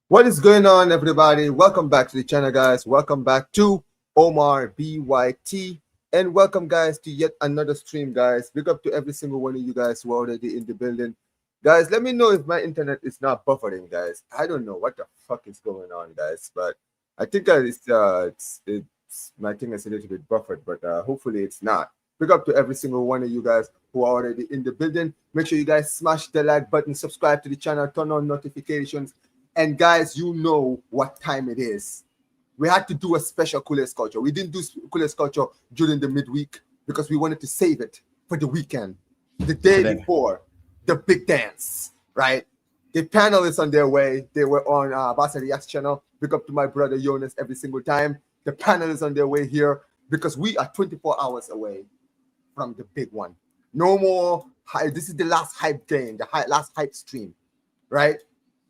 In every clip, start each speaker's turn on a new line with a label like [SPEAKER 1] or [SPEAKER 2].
[SPEAKER 1] What is going on, everybody? Welcome back to the channel, guys. Welcome back to Omar BYT, and welcome, guys, to yet another stream, guys. Big up to every single one of you guys who are already in the building, guys. Let me know if my internet is not buffering, guys. I don't know what the fuck is going on, guys, but I think it's my thing is a little bit buffered, but hopefully it's not. Big up to every single one of you guys who are already in the building. Make sure you guys smash the like button, subscribe to the channel, turn on notifications. And guys, you know what time it is. We had to do a special CULERS culture. We didn't do CULERS culture during the midweek because we wanted to save it for the weekend, the day before the big dance, right? The panel is on their way. They were on BARÇA Reacts channel. Big up to my brother Jonas every single time. The panel is on their way here because we are 24 hours away from the big one. No more. This is the last hype game, the last hype stream, right?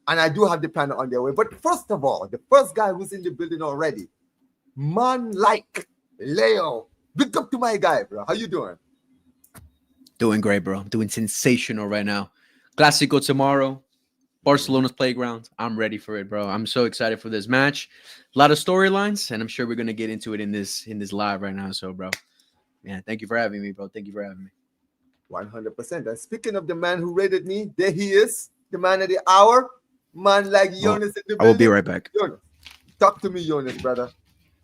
[SPEAKER 1] And I do have the panel on their way. But first of all, the first guy who's in the building already, man like Leo. Big up to my guy, bro. How you doing?
[SPEAKER 2] Doing great, bro. I'm doing sensational right now. Clásico tomorrow. Barcelona's playground. I'm ready for it, bro. I'm so excited for this match. A lot of storylines, and I'm sure we're gonna get into it in this live right now. So, bro, yeah, thank you for having me, bro. Thank you for having me.
[SPEAKER 1] 100%. And speaking of the man who rated me, there he is, the man of the hour. Man like Jonas in the building.
[SPEAKER 2] I will be right back.
[SPEAKER 1] Jonas, talk to me, Jonas, brother.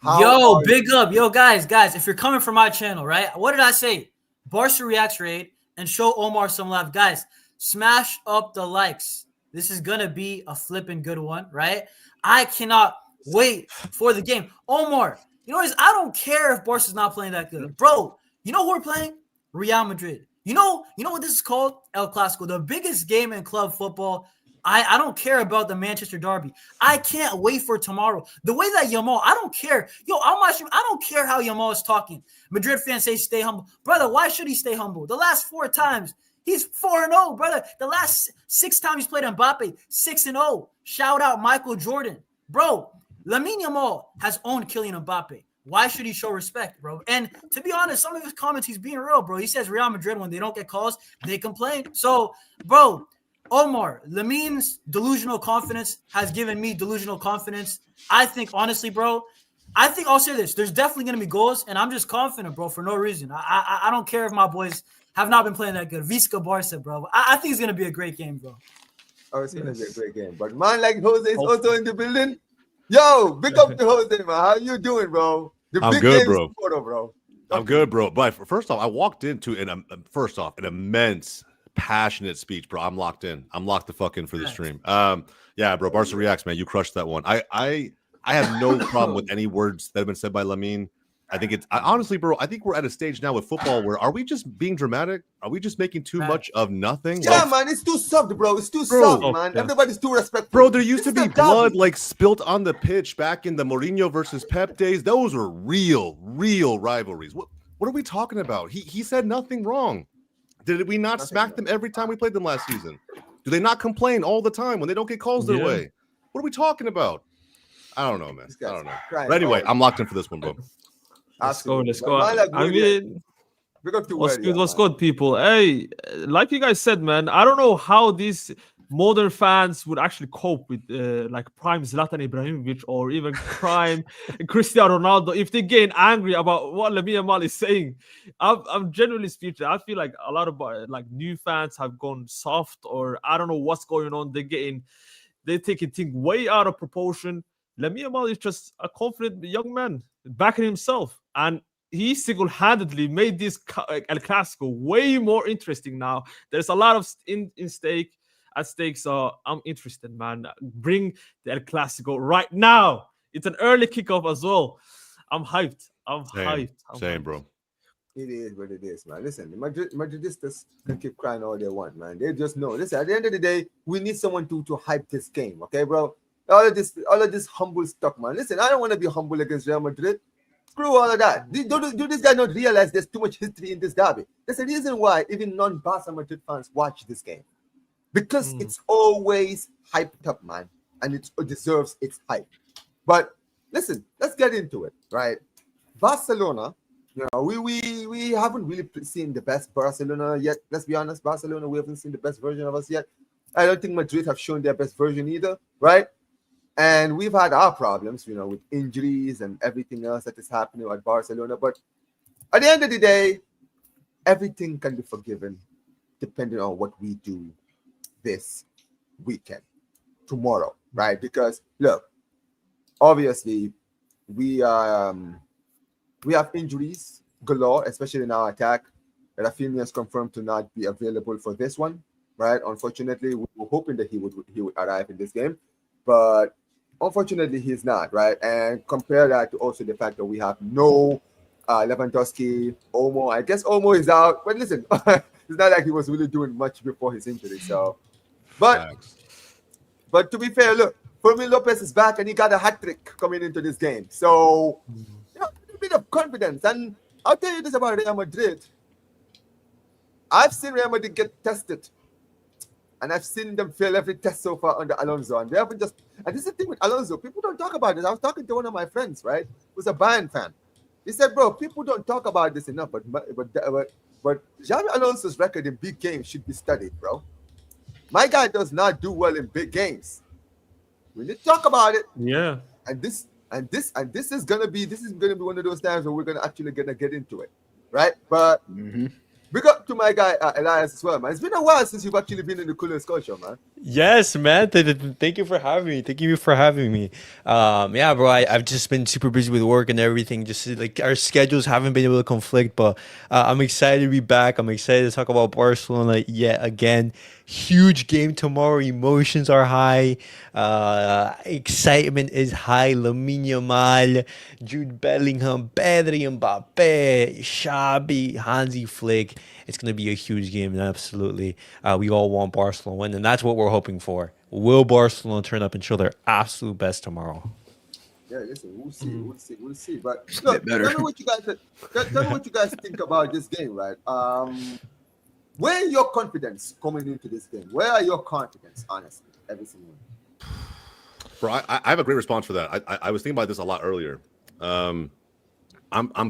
[SPEAKER 3] Yo, big up. Yo, guys, if you're coming from my channel, right? What did I say? Barca Reacts raid and show Omar some love. Guys, smash up the likes. This is going to be a flipping good one, right? I cannot wait for the game. Omar, you know what? I don't care if Barca's not playing that good. Bro, you know who we're playing? Real Madrid. You know what this is called? El Clásico, the biggest game in club football. I don't care about the Manchester derby. I can't wait for tomorrow. The way that Yamal, I don't care. Yo, I'm watching. I don't care how Yamal is talking. Madrid fans say stay humble. Brother, why should he stay humble? The last 4 times, he's 4-0, brother. The last 6 times he's played Mbappe, 6-0. Shout out Michael Jordan. Bro, Lamine Yamal has owned Kylian Mbappe. Why should he show respect, bro? And to be honest, some of his comments, he's being real, bro. He says Real Madrid, when they don't get calls, they complain. So, bro, Omar, Lamine's delusional confidence has given me delusional confidence. I think, honestly, bro, I'll say this. There's definitely going to be goals, and I'm just confident, bro, for no reason. I don't care if my boys have not been playing that good. Visca Barça, bro. I think it's going to be a great game, bro.
[SPEAKER 1] Oh, it's going to be a great game. But man like Jose is also in the building. Yo, big up to Jose, man. How you doing, bro?
[SPEAKER 4] I'm good, bro.
[SPEAKER 1] Bro.
[SPEAKER 4] I'm good, bro. But first off, I walked into an immense, passionate speech, bro. I'm locked in. I'm locked the fuck in for the stream. Yeah, bro. Barca Reacts, man. You crushed that one. I have no problem with any words that have been said by Lamine. I think honestly, bro, I think we're at a stage now with football where are we just being dramatic? Are we just making too much of nothing?
[SPEAKER 1] Yeah, man, it's too soft, bro. It's too soft, man. Yeah. Everybody's too respectful.
[SPEAKER 4] Bro, there used to be blood like spilt on the pitch back in the Mourinho versus Pep days. Those were real rivalries. What are we talking about? He said nothing wrong. Did we not smack them every time we played them last season? Do they not complain all the time when they don't get calls their way? What are we talking about? I don't know, man. I don't know. But anyway, I'm locked in for this one, bro.
[SPEAKER 5] Let's go. I mean, what's good, people? Hey, like you guys said, man, I don't know how these modern fans would actually cope with like prime Zlatan Ibrahimovic or even prime Cristiano Ronaldo if they get angry about what Lamine Yamal is saying. I'm genuinely speechless. I feel like a lot of like new fans have gone soft, or I don't know what's going on. They're taking things way out of proportion. Lamine Yamal is just a confident young man backing himself, and he single-handedly made this El Clásico way more interesting now. There's a lot of at stake, so I'm interested, man. Bring the El Clásico right now. It's an early kickoff as well. I'm hyped.
[SPEAKER 4] Same, bro.
[SPEAKER 1] It is what it is, man. Listen, the Madridistas can keep crying all they want, man. They just know. Listen, at the end of the day, we need someone to hype this game, okay, bro? All of this humble stuff, man. Listen, I don't want to be humble against Real Madrid. Screw all of that. Do this guy not realize there's too much history in this derby? There's a reason why even non-Barca Madrid fans watch this game. Because it's always hyped up, man. And it deserves its hype. But listen, let's get into it, right? Barcelona, you know, we haven't really seen the best Barcelona yet. Let's be honest, Barcelona, we haven't seen the best version of us yet. I don't think Madrid have shown their best version either, right? And we've had our problems, with injuries and everything else that is happening at Barcelona. But at the end of the day, everything can be forgiven depending on what we do this weekend, tomorrow, right? Because look, obviously we have injuries galore, especially in our attack. Rafinha is confirmed to not be available for this one, right? Unfortunately, we were hoping that he would arrive in this game, but unfortunately he's not, right? And compare that to also the fact that we have no Lewandowski, Omo. I guess Omo is out, but listen, it's not like he was really doing much before his injury. So, but to be fair, look, Fermín López is back and he got a hat trick coming into this game. So, a little bit of confidence. And I'll tell you this about Real Madrid. I've seen Real Madrid get tested, and I've seen them fail every test so far under Alonso. And they haven't just. And this is the thing with Alonso. People don't talk about this. I was talking to one of my friends, right, who's a Bayern fan. He said, "Bro, people don't talk about this enough, but Xabi Alonso's record in big games should be studied, bro. My guy does not do well in big games. We need to talk about it.
[SPEAKER 5] Yeah.
[SPEAKER 1] And this is gonna be one of those times where we're gonna actually get into it, right? But." Big up to my guy Elias as well, man. It's been a while since you've actually been in the CULERS culture, man.
[SPEAKER 6] Yes, man. Thank you for having me. Thank you for having me. Yeah, bro. I've just been super busy with work and everything. Just like our schedules haven't been able to conflict, but I'm excited to be back. I'm excited to talk about Barcelona yet again. Huge game tomorrow. Emotions are high. Excitement is high. Lamine Yamal, Jude Bellingham, Pedri, Mbappe, Xabi, Hansi Flick. It's going to be a huge game, and absolutely. We all want Barcelona to win, and that's what we're hoping for. Will Barcelona turn up and show their absolute best tomorrow?
[SPEAKER 1] Yeah, listen, we'll see. But look, tell me what you guys think about this game, right? Where are your confidence coming into this game? Where are your confidence, honestly, every single one?
[SPEAKER 4] Bro, I have a great response for that. I was thinking about this a lot earlier. I'm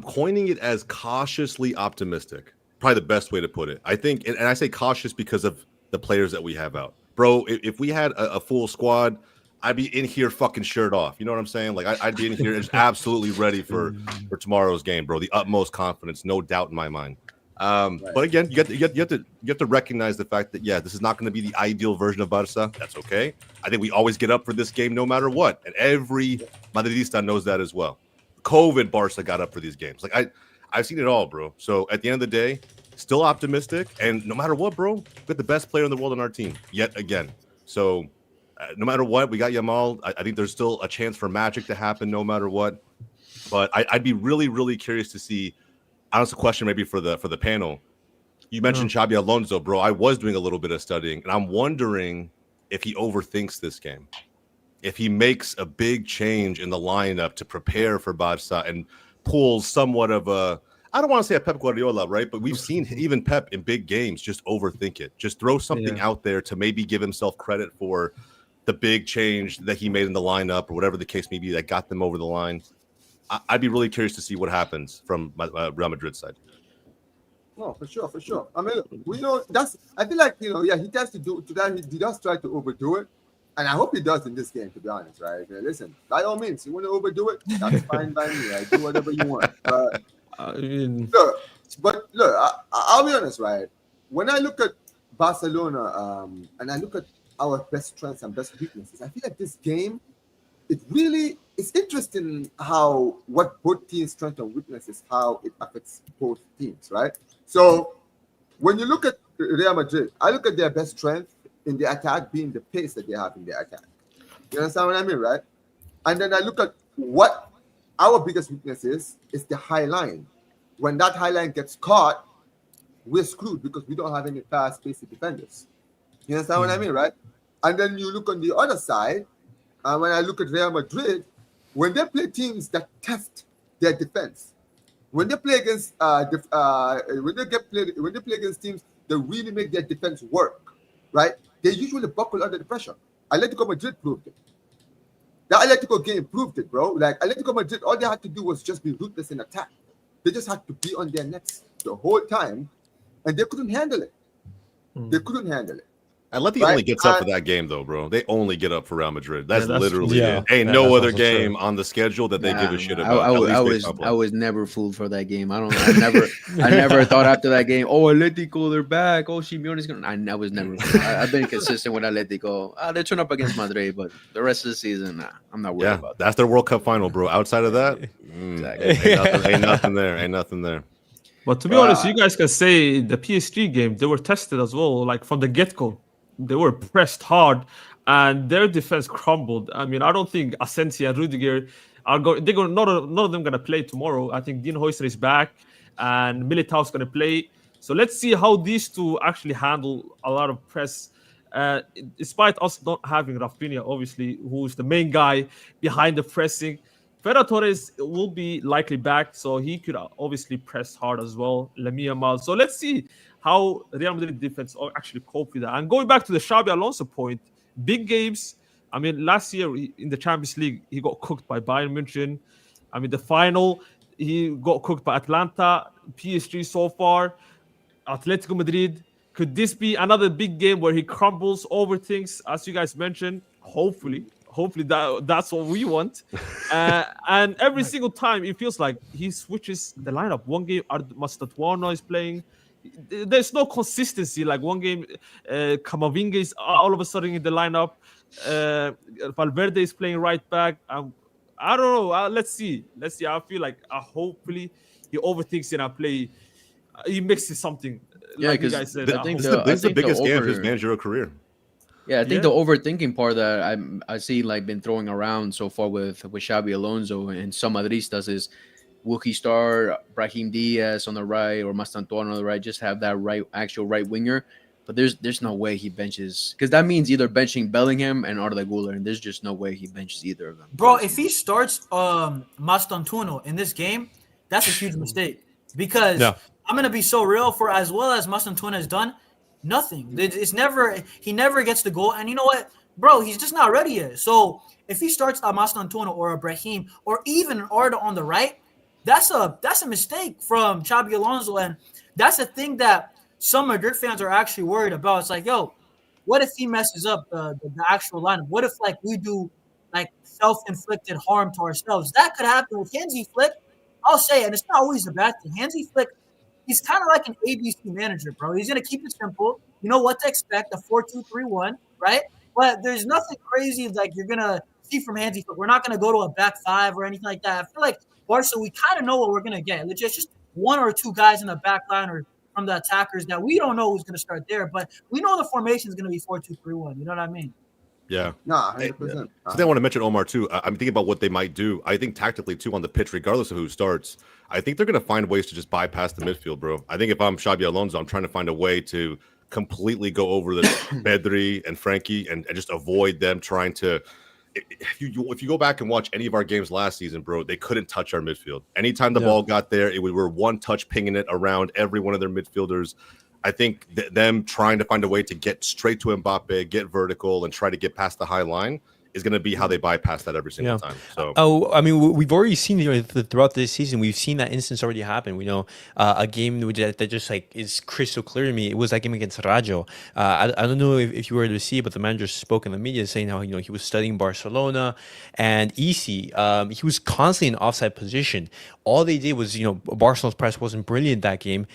[SPEAKER 4] coining it as cautiously optimistic. Probably the best way to put it. I think, and I say cautious because of the players that we have out. Bro, if we had a full squad, I'd be in here fucking shirt off. You know what I'm saying? Like I'd be in here just absolutely ready for tomorrow's game, bro. The utmost confidence, no doubt in my mind. But again, you have to recognize the fact that this is not going to be the ideal version of Barça. That's okay. I think we always get up for this game no matter what, and every Madridista knows that as well. COVID Barça got up for these games. Like I've seen it all, bro. So at the end of the day, still optimistic, and no matter what, bro, we got the best player in the world on our team yet again. So no matter what, we got Yamal. I think there's still a chance for magic to happen no matter what. But I'd be really, really curious to see. Honest question maybe for the panel. You mentioned Xabi Alonso, bro. I was doing a little bit of studying, and I'm wondering if he overthinks this game. If he makes a big change in the lineup to prepare for Barça and pulls somewhat of a, I don't want to say a Pep Guardiola, right? But we've seen even Pep in big games just overthink it. Just throw something out there to maybe give himself credit for the big change that he made in the lineup or whatever the case may be that got them over the line. I'd be really curious to see what happens from Real Madrid's side.
[SPEAKER 1] Oh, for sure. I mean, we know that's. I feel like he tries to do to that. He does try to overdo it, and I hope he does in this game. To be honest, right? Listen, by all means, you want to overdo it, that's fine by me. I do whatever you want. Look, I'll be honest, right? When I look at Barcelona, and I look at our best strengths and best weaknesses, I feel like this game, it's interesting how what both teams' strengths and weaknesses, how it affects both teams, right? So when you look at Real Madrid, I look at their best strength in the attack being the pace that they have in the attack. You understand what I mean, right? And then I look at what our biggest weakness is the high line. When that high line gets caught, we're screwed because we don't have any fast-paced defenders. You understand what I mean, right? And then you look on the other side, and when I look at Real Madrid, when they play teams that test their defense, when they play against when they play against teams that really make their defense work, right? They usually buckle under the pressure. Atletico Madrid proved it. The Atletico game proved it, bro. Like Atletico Madrid, all they had to do was just be ruthless in attack. They just had to be on their necks the whole time, and they couldn't handle it. They couldn't handle it.
[SPEAKER 4] Atleti only gets up for that game, though, bro. They only get up for Real Madrid. That's literally
[SPEAKER 6] true.
[SPEAKER 4] it. Ain't no other game on the schedule that they give a shit about.
[SPEAKER 2] I was never fooled for that game. I never thought after that game, oh, Atletico, they're back. Oh, Simeone's gonna. I was never. I've been consistent with Atletico. They turn up against Madrid, but the rest of the season, I'm not worried about that.
[SPEAKER 4] That's their World Cup final, bro. Outside of that, ain't nothing there. Ain't nothing there.
[SPEAKER 5] But to be honest, you guys can say the PSG game, they were tested as well, like from the get-go. They were pressed hard, and their defense crumbled. I mean, I don't think Asensio and Rudiger are going. None of them going to play tomorrow. I think Dean Huijsen is back, and Militao's going to play. So let's see how these two actually handle a lot of press. Despite us not having Rafinha, obviously, who's the main guy behind the pressing, Ferran Torres will be likely back, so he could obviously press hard as well. Lamine Yamal. So let's see how Real Madrid defense actually cope with that. And going back to the Xabi Alonso point, big games. I mean, last year in the Champions League, he got cooked by Bayern München. I mean, the final, he got cooked by Atlanta, PSG so far, Atletico Madrid. Could this be another big game where he crumbles over things, as you guys mentioned? Hopefully that's what we want. And every single time, it feels like he switches the lineup. One game, Mastatouano is playing. There's no consistency. Like one game, Camavinga is all of a sudden in the lineup. Valverde is playing right back. I don't know. Let's see. I feel like hopefully he overthinks it and play. He mixes something.
[SPEAKER 2] Yeah,
[SPEAKER 5] like you guys said.
[SPEAKER 4] This is the biggest game of his managerial career.
[SPEAKER 2] Yeah, I think the overthinking part that I see like been throwing around so far with Xabi Alonso and some Madristas is, will he start Brahim Diaz on the right or Mastantuano on the right? Just have that actual right winger. But there's no way he benches, because that means either benching Bellingham and Arda Güler, and there's just no way he benches either of them.
[SPEAKER 3] Bro, if he starts Mastantuano in this game, that's a huge mistake, because I'm gonna be so real, for as well as Mastantuano has done, nothing. He never gets the goal, and you know what, bro, he's just not ready yet. So if he starts a Mastantuano or a Brahim or even an Arda on the right, that's a mistake from Xabi Alonso, and that's a thing that some Madrid fans are actually worried about. It's like, yo, what if he messes up the actual lineup? What if like we do like self-inflicted harm to ourselves? That could happen with Hansi Flick. I'll say it, and it's not always a bad thing. Hansi Flick, he's kind of like an ABC manager, bro. He's gonna keep it simple. You know what to expect, a 4-2-3-1, right? But there's nothing crazy like you're gonna see from Hansi Flick. We're not gonna go to a back five or anything like that. I feel like Barca, we kind of know what we're gonna get. It's just one or two guys in the back line or from the attackers that we don't know who's going to start there, but we know the formation is going to be 4-2-3-1. You know what I mean?
[SPEAKER 4] Yeah.
[SPEAKER 1] Nah, 100%.
[SPEAKER 4] So I want to mention Omar too. I'm thinking about what they might do. I think tactically too on the pitch, regardless of who starts, I think they're going to find ways to just bypass the midfield, bro. I think if I'm Xabi Alonso, I'm trying to find a way to completely go over the Pedri and Frankie and just avoid them trying to. If you go back and watch any of our games last season, bro, they couldn't touch our midfield. Anytime the ball got there, we were one touch pinging it around every one of their midfielders. I think them trying to find a way to get straight to Mbappe, get vertical, and try to get past the high line is going to be how they bypass that every single time. So,
[SPEAKER 6] I mean, we've already seen throughout this season, we've seen that instance already happen. We know a game that just like is crystal clear to me. It was that game against Rayo. I don't know if you were to see, but the manager spoke in the media saying how he was studying Barcelona and Isi. He was constantly in offside position. All they did was Barcelona's press wasn't brilliant that game.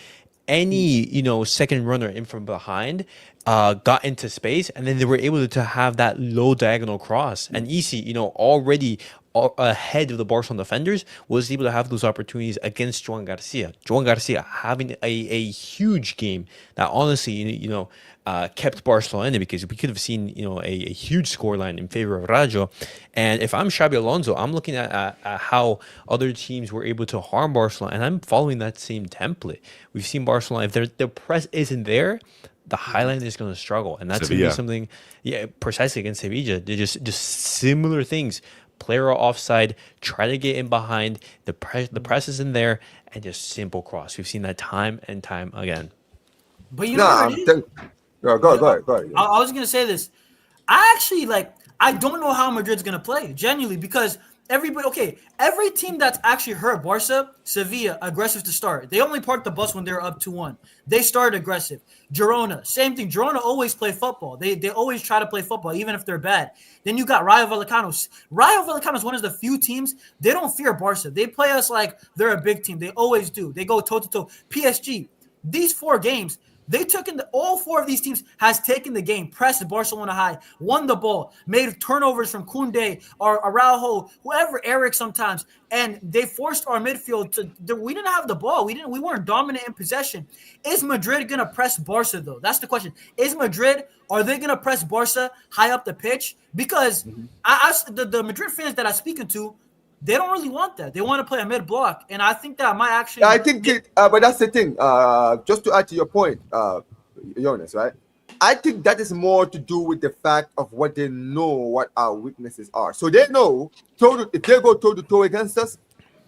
[SPEAKER 6] Any second runner in from behind got into space, and then they were able to have that low diagonal cross. And Isi, already ahead of the Barcelona defenders, was able to have those opportunities against Joan Garcia. Joan Garcia having a huge game that honestly, kept Barcelona in it, because we could have seen, a huge scoreline in favor of Rayo. And if I'm Xabi Alonso, I'm looking at how other teams were able to harm Barcelona, and I'm following that same template. We've seen Barcelona, if their press isn't there, the highline is going to struggle, and that's going to be something, precisely against Sevilla. They're just similar things. Player offside, try to get in behind, the press is in there, and just simple cross. We've seen that time and time again.
[SPEAKER 3] But Go ahead. I was going to say this. I don't know how Madrid's going to play, genuinely, because every team that's actually hurt Barca, Sevilla, aggressive to start. They only parked the bus when they were up 2-1. They started aggressive. Girona, same thing. Girona always play football. They always try to play football, even if they're bad. Then you got Rayo Vallecano. Rayo Vallecano is one of the few teams, they don't fear Barca. They play us like they're a big team. They always do. They go toe-to-toe. PSG, these 4 games, they took in all 4 of these teams has taken the game, pressed Barcelona high, won the ball, made turnovers from Koundé or Araujo, whoever, Eric sometimes, and they forced our midfield to. We didn't have the ball. We weren't dominant in possession. Is Madrid gonna press Barca though? That's the question. Are they gonna press Barca high up the pitch? Because the Madrid fans that I'm speaking to, they don't really want that. They want to play a mid block, and I think that might actually.
[SPEAKER 1] I think but that's the thing. Just to add to your point, Jonas, right? I think that is more to do with the fact of what they know what our weaknesses are. So they know if they go toe to toe against us,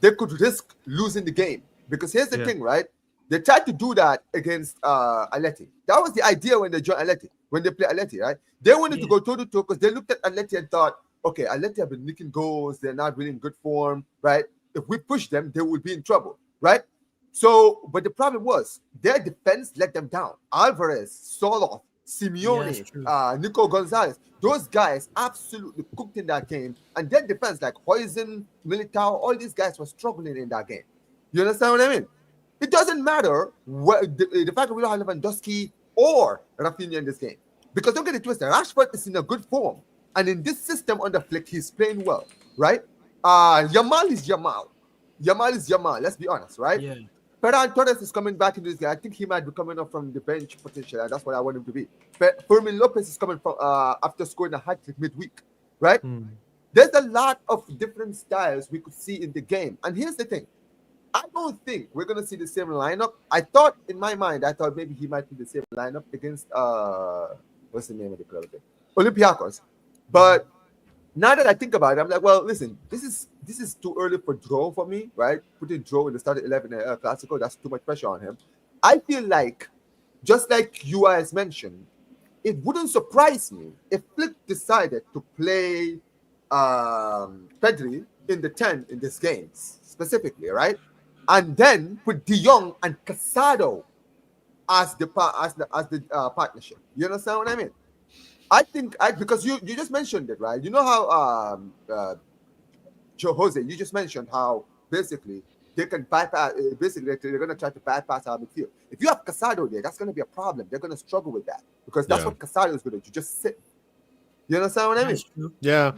[SPEAKER 1] they could risk losing the game. Because here's the thing, right? They tried to do that against Atleti. That was the idea when they joined Atleti, when they play Atleti, right? They wanted to go toe to toe because they looked at Atleti and thought, okay, Atleti have been nicking goals. They're not really in good form, right? If we push them, they will be in trouble, right? So, but the problem was their defense let them down. Alvarez, Soloth, Simeone, Nico Gonzalez, those guys absolutely cooked in that game. And their defense, like Huijsen, Militao, all these guys were struggling in that game. You understand what I mean? It doesn't matter the fact that we don't have Lewandowski or Rafinha in this game. Because don't get it twisted, Rashford is in a good form. And in this system on the flick, he's playing well, right? Yamal is Yamal. Yamal is Yamal, let's be honest, right?
[SPEAKER 3] Yeah.
[SPEAKER 1] Ferran Torres is coming back into this game. I think he might be coming up from the bench potentially. That's what I want him to be. Fermín López is coming from after scoring a hat-trick midweek, right? There's a lot of different styles we could see in the game. And here's the thing. I don't think we're going to see the same lineup. I thought maybe he might be the same lineup against, what's the name of the club again? Olympiacos. But now that I think about it, I'm like, well, listen, this is too early for Draw for me, right? Putting Draw in the starting 11 Clásico, that's too much pressure on him. I feel like, just like you guys mentioned, it wouldn't surprise me if Flick decided to play Pedri in the 10 in this game, specifically, right? And then put De Jong and Casado as the partnership. You understand what I mean? I think because you just mentioned it, right? You know how Joe Jose, you just mentioned how basically they can bypass. Basically, they're going to try to bypass our midfield. If you have Casado there, that's going to be a problem. They're going to struggle with that because that's what Casado is going to do. Just sit. You understand what I mean?
[SPEAKER 4] Yeah.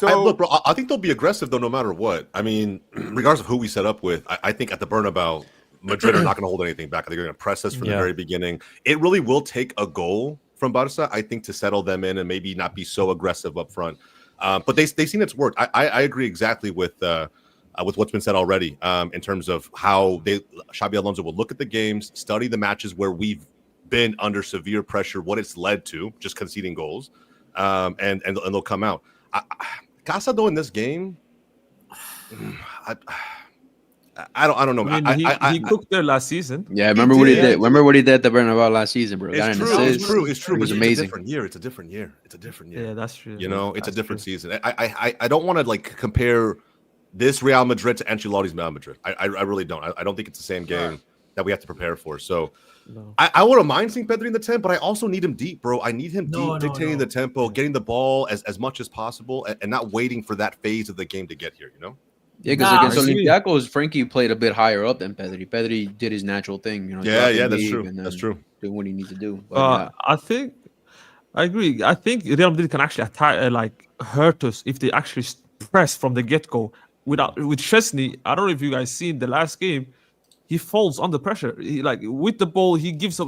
[SPEAKER 4] Look, bro, I think they'll be aggressive though, no matter what. I mean, regardless of who we set up with, I think at the Bernabeu, Madrid are not going to hold anything back. They're going to press us from the very beginning. It really will take a goal from Barca, I think, to settle them in and maybe not be so aggressive up front. But they've seen it's worked. I agree exactly with what's been said already in terms of how Xabi Alonso will look at the games, study the matches where we've been under severe pressure, what it's led to, just conceding goals, and they'll come out. Casado in this game, I don't know.
[SPEAKER 5] I mean, he cooked there last season.
[SPEAKER 2] Yeah, remember what he did. Remember what he did at the Bernabeu last season, bro.
[SPEAKER 4] It's true. It was amazing. It's a different year.
[SPEAKER 5] Yeah, that's true.
[SPEAKER 4] You know, it's a different season. I don't want to like compare this Real Madrid to Ancelotti's Real Madrid. I really don't. I don't think it's the same game that we have to prepare for. So I wouldn't mind seeing Pedri in the 10, but I also need him deep, bro. I need him deep, dictating the tempo, getting the ball as much as possible, and not waiting for that phase of the game to get here, you know?
[SPEAKER 2] Yeah, because against Olympiacos, Frankie played a bit higher up than Pedri. Pedri did his natural thing, you know.
[SPEAKER 4] Yeah, that's true. That's true.
[SPEAKER 2] Doing what he needs to do. But,
[SPEAKER 5] I agree. I think Real Madrid can actually attack, hurt us if they actually press from the get-go. With Szczesny, I don't know if you guys seen the last game, he falls under pressure. He, with the ball, he gives up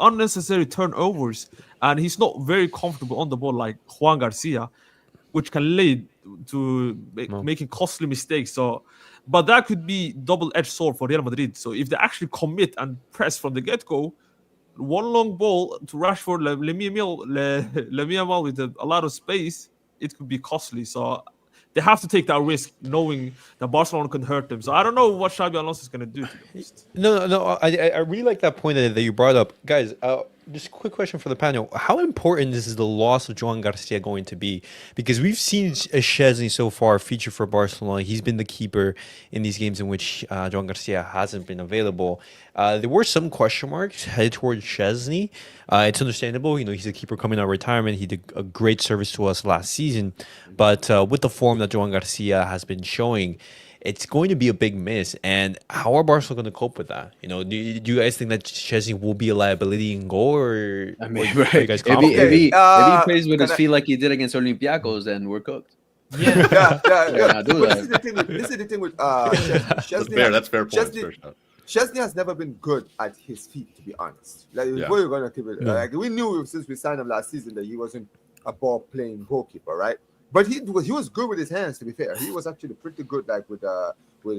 [SPEAKER 5] unnecessary turnovers, and he's not very comfortable on the ball like Juan Garcia, which can lead to making costly mistakes. So, but that could be double-edged sword for Real Madrid. So if they actually commit and press from the get-go, one long ball to Rashford, Lamine Yamal with a lot of space, it could be costly. So they have to take that risk, knowing that Barcelona can hurt them. So I don't know what Xabi Alonso is going to do.
[SPEAKER 6] No. I really like that point that you brought up, guys. just a quick question for the panel. How important is the loss of Joan Garcia going to be? Because we've seen Szczesny so far feature for Barcelona. He's been the keeper in these games in which Joan Garcia hasn't been available. There were some question marks headed towards Szczesny. It's understandable. You know, he's a keeper coming out of retirement. He did a great service to us last season. But with the form that Joan Garcia has been showing, it's going to be a big miss. And how are Barcelona going to cope with that? You know, do you guys think that Szczesny will be a liability in goal, or
[SPEAKER 2] I mean,
[SPEAKER 6] are you
[SPEAKER 2] right.
[SPEAKER 6] guys
[SPEAKER 2] If he plays with his
[SPEAKER 1] Can I-
[SPEAKER 2] feet like he did against Olympiacos, then we're cooked.
[SPEAKER 3] Yeah.
[SPEAKER 2] Yeah, do
[SPEAKER 1] But
[SPEAKER 2] that.
[SPEAKER 1] this is the thing with Szczesny.
[SPEAKER 4] That's fair point.
[SPEAKER 1] Szczesny-
[SPEAKER 4] Fair shot.
[SPEAKER 1] Szczesny has never been good at his feet, to be honest. Like,
[SPEAKER 4] Yeah.
[SPEAKER 1] we're gonna keep it.
[SPEAKER 6] Yeah.
[SPEAKER 1] Like, we knew since we signed him last season that he wasn't a ball playing goalkeeper, right? But he was good with his hands. To be fair, he was actually pretty good, like with his, with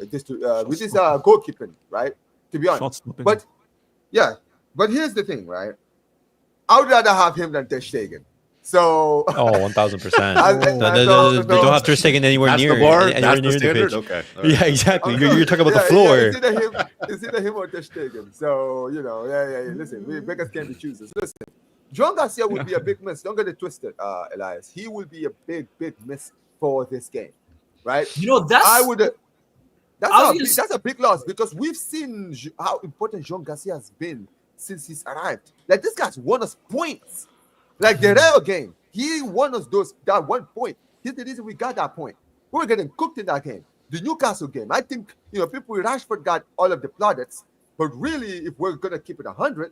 [SPEAKER 1] his goalkeeping, right? To be honest.
[SPEAKER 5] Shot stopping.
[SPEAKER 1] But yeah, but here's the thing, right? I would rather have him than Ter Stegen. So
[SPEAKER 6] Oh, 1,000%.
[SPEAKER 1] I-
[SPEAKER 6] They
[SPEAKER 1] no,
[SPEAKER 6] don't
[SPEAKER 1] no.
[SPEAKER 6] have to take it anywhere
[SPEAKER 4] That's
[SPEAKER 6] near
[SPEAKER 4] the bar.
[SPEAKER 6] anywhere
[SPEAKER 4] That's
[SPEAKER 6] near
[SPEAKER 4] the standard.
[SPEAKER 6] pitch.
[SPEAKER 4] Okay. All right.
[SPEAKER 6] Yeah, exactly.
[SPEAKER 1] Oh,
[SPEAKER 6] You're talking about the
[SPEAKER 1] yeah,
[SPEAKER 6] floor.
[SPEAKER 1] it's either him or Ter Stegen. So, yeah. Listen, we beggars can't be choosers. Listen, Joan Garcia would be a big miss. Don't get it twisted, Elias. He will be a big miss for this game, right?
[SPEAKER 3] You know, that's
[SPEAKER 1] I would.
[SPEAKER 3] I was
[SPEAKER 1] That's a big loss because we've seen how important Joan Garcia has been since he's arrived. Like, this guy's won us points. Like the Real game, he won us that 1 point. Here's the reason we got that point. We were getting cooked in that game. The Newcastle game, I think, people with Rashford got all of the plaudits, but really, if we're gonna keep it 100,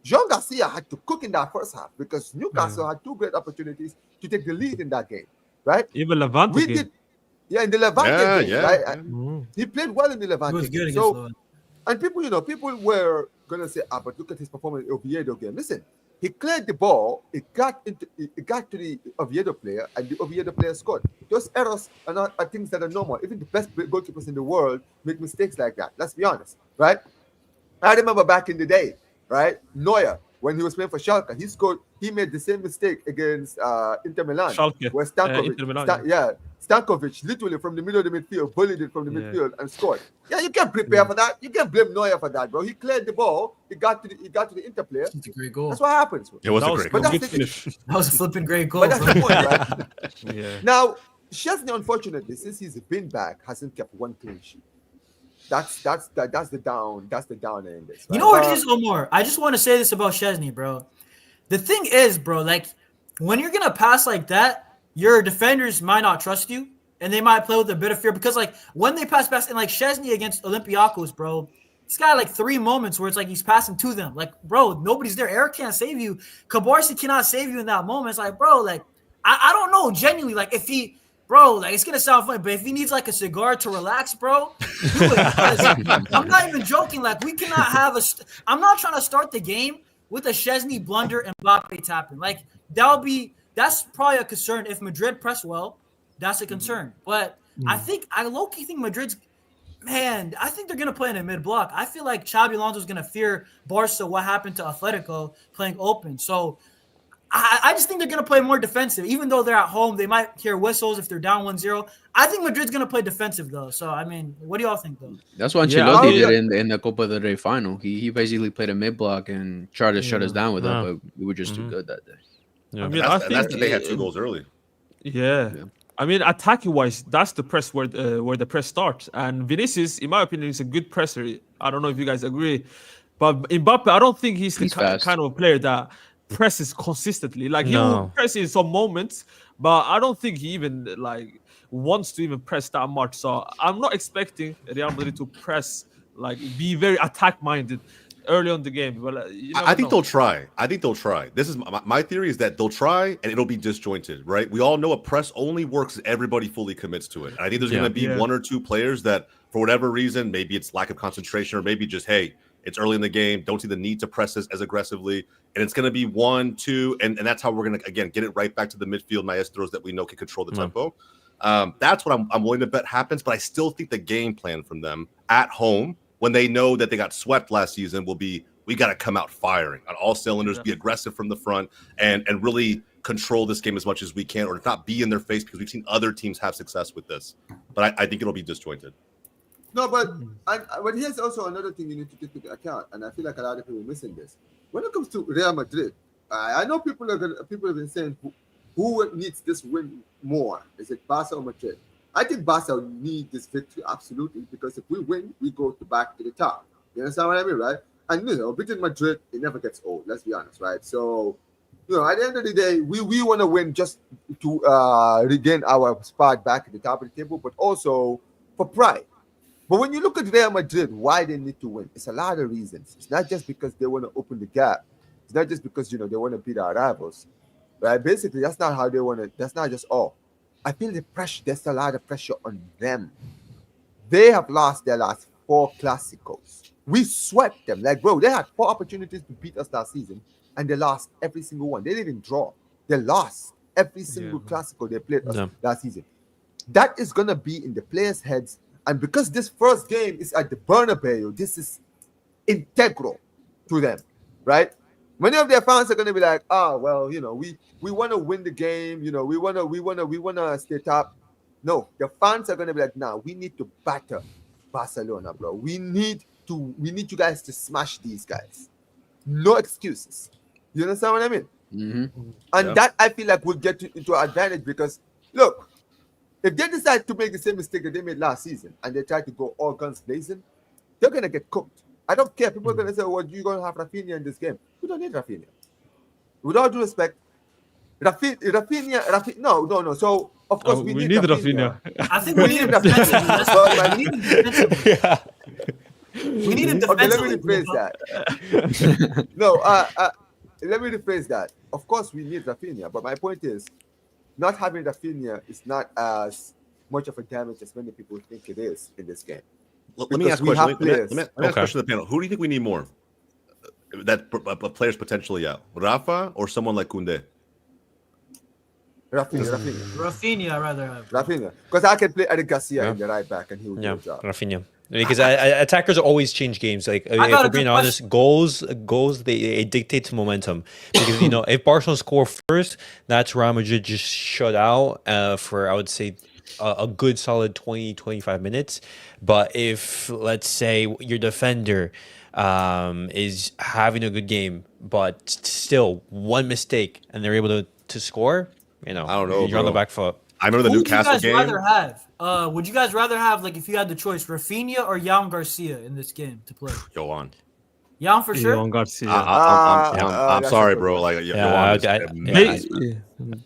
[SPEAKER 1] Joan Garcia had to cook in that first half because Newcastle had two great opportunities to take the lead in that game, right?
[SPEAKER 5] Even Levante
[SPEAKER 1] We
[SPEAKER 5] game.
[SPEAKER 1] did, in the Levante game, right?
[SPEAKER 5] Mhm.
[SPEAKER 1] He played well in the
[SPEAKER 3] it
[SPEAKER 1] Levante
[SPEAKER 3] was good
[SPEAKER 1] game.
[SPEAKER 3] against
[SPEAKER 1] So,
[SPEAKER 3] Lewin.
[SPEAKER 1] and people were gonna say, but look at his performance in the Oviedo game. Listen, he cleared the ball, it got to the Oviedo player, and the Oviedo player scored. Those errors are things that are normal. Even the best goalkeepers in the world make mistakes like that. Let's be honest, right? I remember back in the day, right? Neuer, when he was playing for Schalke, he made the same mistake against Inter Milan.
[SPEAKER 5] Schalke.
[SPEAKER 1] Where Stankovic,
[SPEAKER 5] Inter Milan,
[SPEAKER 1] Stankovic literally from the middle of the midfield bullied it from the
[SPEAKER 5] Yeah.
[SPEAKER 1] midfield and scored. Yeah, you can't prepare for that. You can't blame Neuer for that, bro. He cleared the ball. He got to the Inter player.
[SPEAKER 3] It's a great goal.
[SPEAKER 1] That's what happens.
[SPEAKER 4] It was
[SPEAKER 5] That
[SPEAKER 4] a
[SPEAKER 5] was
[SPEAKER 4] great
[SPEAKER 1] But
[SPEAKER 5] a
[SPEAKER 4] goal.
[SPEAKER 1] that's
[SPEAKER 5] good
[SPEAKER 1] the-
[SPEAKER 5] finish.
[SPEAKER 3] That was a flipping great goal.
[SPEAKER 1] But that's
[SPEAKER 3] bro.
[SPEAKER 1] the point, right?
[SPEAKER 5] Yeah.
[SPEAKER 1] Now, Szczesny, unfortunately, since he's been back, hasn't kept one clean sheet. That's the down end. This,
[SPEAKER 3] You know what it is, Omar? I just want to say this about Szczesny, bro. The thing is, bro, like when you're gonna pass like that, your defenders might not trust you, and they might play with a bit of fear because, like, when they pass and like Szczesny against Olympiacos, bro, this guy had, like 3 moments where it's like he's passing to them. Like, bro, nobody's there. Eric can't save you. Cabarsi cannot save you in that moment. It's like, bro, like I don't know, genuinely, like if he. Bro, like it's gonna sound funny, but if he needs like a cigar to relax, bro, do it. 'Cause I'm not even joking. Like we cannot have I'm not trying to start the game with a Szczesny blunder and Mbappe tapping. Like that's probably a concern. If Madrid press well, that's a concern. But I low-key think Madrid's, man, I think they're gonna play in a mid-block. I feel like Xabi Alonso's gonna fear Barca what happened to Atletico playing open. So I just think they're going to play more defensive. Even though they're at home, they might hear whistles if they're down 1-0. I think Madrid's going to play defensive, though. So, I mean, what do y'all think, though?
[SPEAKER 2] That's what
[SPEAKER 5] Yeah,
[SPEAKER 2] Ancelotti
[SPEAKER 1] yeah.
[SPEAKER 2] did in the Copa del Rey final. He basically played a mid block and tried to shut us down with
[SPEAKER 6] Yeah.
[SPEAKER 2] that, but we were just too good that day.
[SPEAKER 6] Yeah.
[SPEAKER 5] I mean,
[SPEAKER 4] That's,
[SPEAKER 5] I
[SPEAKER 4] that's
[SPEAKER 5] think
[SPEAKER 4] they had 2 goals early.
[SPEAKER 5] Yeah.
[SPEAKER 2] Yeah.
[SPEAKER 5] I mean, attacking wise, that's the press where the press starts. And Vinicius, in my opinion, is a good presser. I don't know if you guys agree, but Mbappe, I don't think he's the
[SPEAKER 2] He's fast.
[SPEAKER 5] kind of a player that presses consistently. Like he
[SPEAKER 6] No.
[SPEAKER 5] will press in some moments, but I don't think he even like wants to even press that much. So I'm not expecting Real Madrid to press, like be very attack minded early on the game. Well, you
[SPEAKER 4] I think they'll try. This is my theory is that they'll try and it'll be disjointed, right? We all know a press only works if everybody fully commits to it. I think there's
[SPEAKER 6] Yeah.
[SPEAKER 4] going to be
[SPEAKER 5] Yeah.
[SPEAKER 4] 1 or 2 players that, for whatever reason, maybe it's lack of concentration or maybe just, hey, it's early in the game, don't see the need to press this as aggressively. And it's going to be 1, 2, and that's how we're going to, again, get it right back to the midfield maestros that we know can control the tempo. That's what I'm willing to bet happens, but I still think the game plan from them at home, when they know that they got swept last season, will be, we got to come out firing on all cylinders, be aggressive from the front, and really control this game as much as we can, or not be in their face, because we've seen other teams have success with this. But I think it'll be disjointed.
[SPEAKER 1] No, but here's also another thing you need to take into account, and I feel like a lot of people are missing this. when it comes to Real Madrid, I know people have been saying who needs this win more? Is it Barca or Madrid? I think Barca need this victory absolutely, because if we win, we go back to the top. You understand what I mean, right? And beating Madrid, it never gets old. Let's be honest, right? So, at the end of the day, we want to win just to regain our spot back at the top of the table, but also for pride. But when you look at Real Madrid, why they need to win, it's a lot of reasons. It's not just because they want to open the gap. It's not just because they want to beat our rivals, right? Basically, that's not how they want to. That's not just all. I feel the pressure. There's a lot of pressure on them. They have lost their last 4 Clásicos. We swept them. Like, bro, they had 4 opportunities to beat us last season, and they lost every single one. They didn't even draw. They lost every single Clásico they played us last season. That is gonna be in the players' heads. And because this first game is at the Bernabeu, this is integral to them, right? Many of their fans are gonna be like, well, we want to win the game, we wanna stay top. No, the fans are gonna be like, nah, we need to batter Barcelona, bro. We need you guys to smash these guys. No excuses. You understand what I mean?
[SPEAKER 2] Mm-hmm.
[SPEAKER 1] And that I feel like will get into an advantage, because look, if they decide to make the same mistake that they made last season and they try to go all guns blazing, they're going to get cooked. I don't care. People are going to say, well, you're going to have Rafinha in this game. We don't need Rafinha. With all due respect, Rafinha, no. So, of course, we need Rafinha.
[SPEAKER 3] I think we need him defensively. We need him defensively.
[SPEAKER 1] Okay, let me rephrase that. Let me rephrase that. Of course, we need Rafinha, but my point is, not having Rafinha is not as much of a damage as many people think it is in this game.
[SPEAKER 4] Let me ask a question. Let me ask a question to the panel. Who do you think we need more? That players potentially out, Rafa or someone like Koundé?
[SPEAKER 1] Rafinha.
[SPEAKER 3] I'd rather have
[SPEAKER 1] Rafinha, because I can play Eric Garcia in the right back and he will do the job.
[SPEAKER 6] Rafinha. Because attackers always change games. Like, if we're being honest, goals they dictate to momentum. Because if Barcelona score first, that's Real Madrid just shut out for, I would say, a good solid 20-25 minutes. But if, let's say, your defender is having a good game, but still one mistake and they're able to score, I don't know, you're on the back foot.
[SPEAKER 4] I remember the Newcastle game.
[SPEAKER 3] Would you guys rather have, like, if you had the choice, Rafinha or Jan Garcia in this game to play?
[SPEAKER 4] Jan
[SPEAKER 3] for sure.
[SPEAKER 5] Jan Garcia.
[SPEAKER 4] I'm sorry, bro. Like,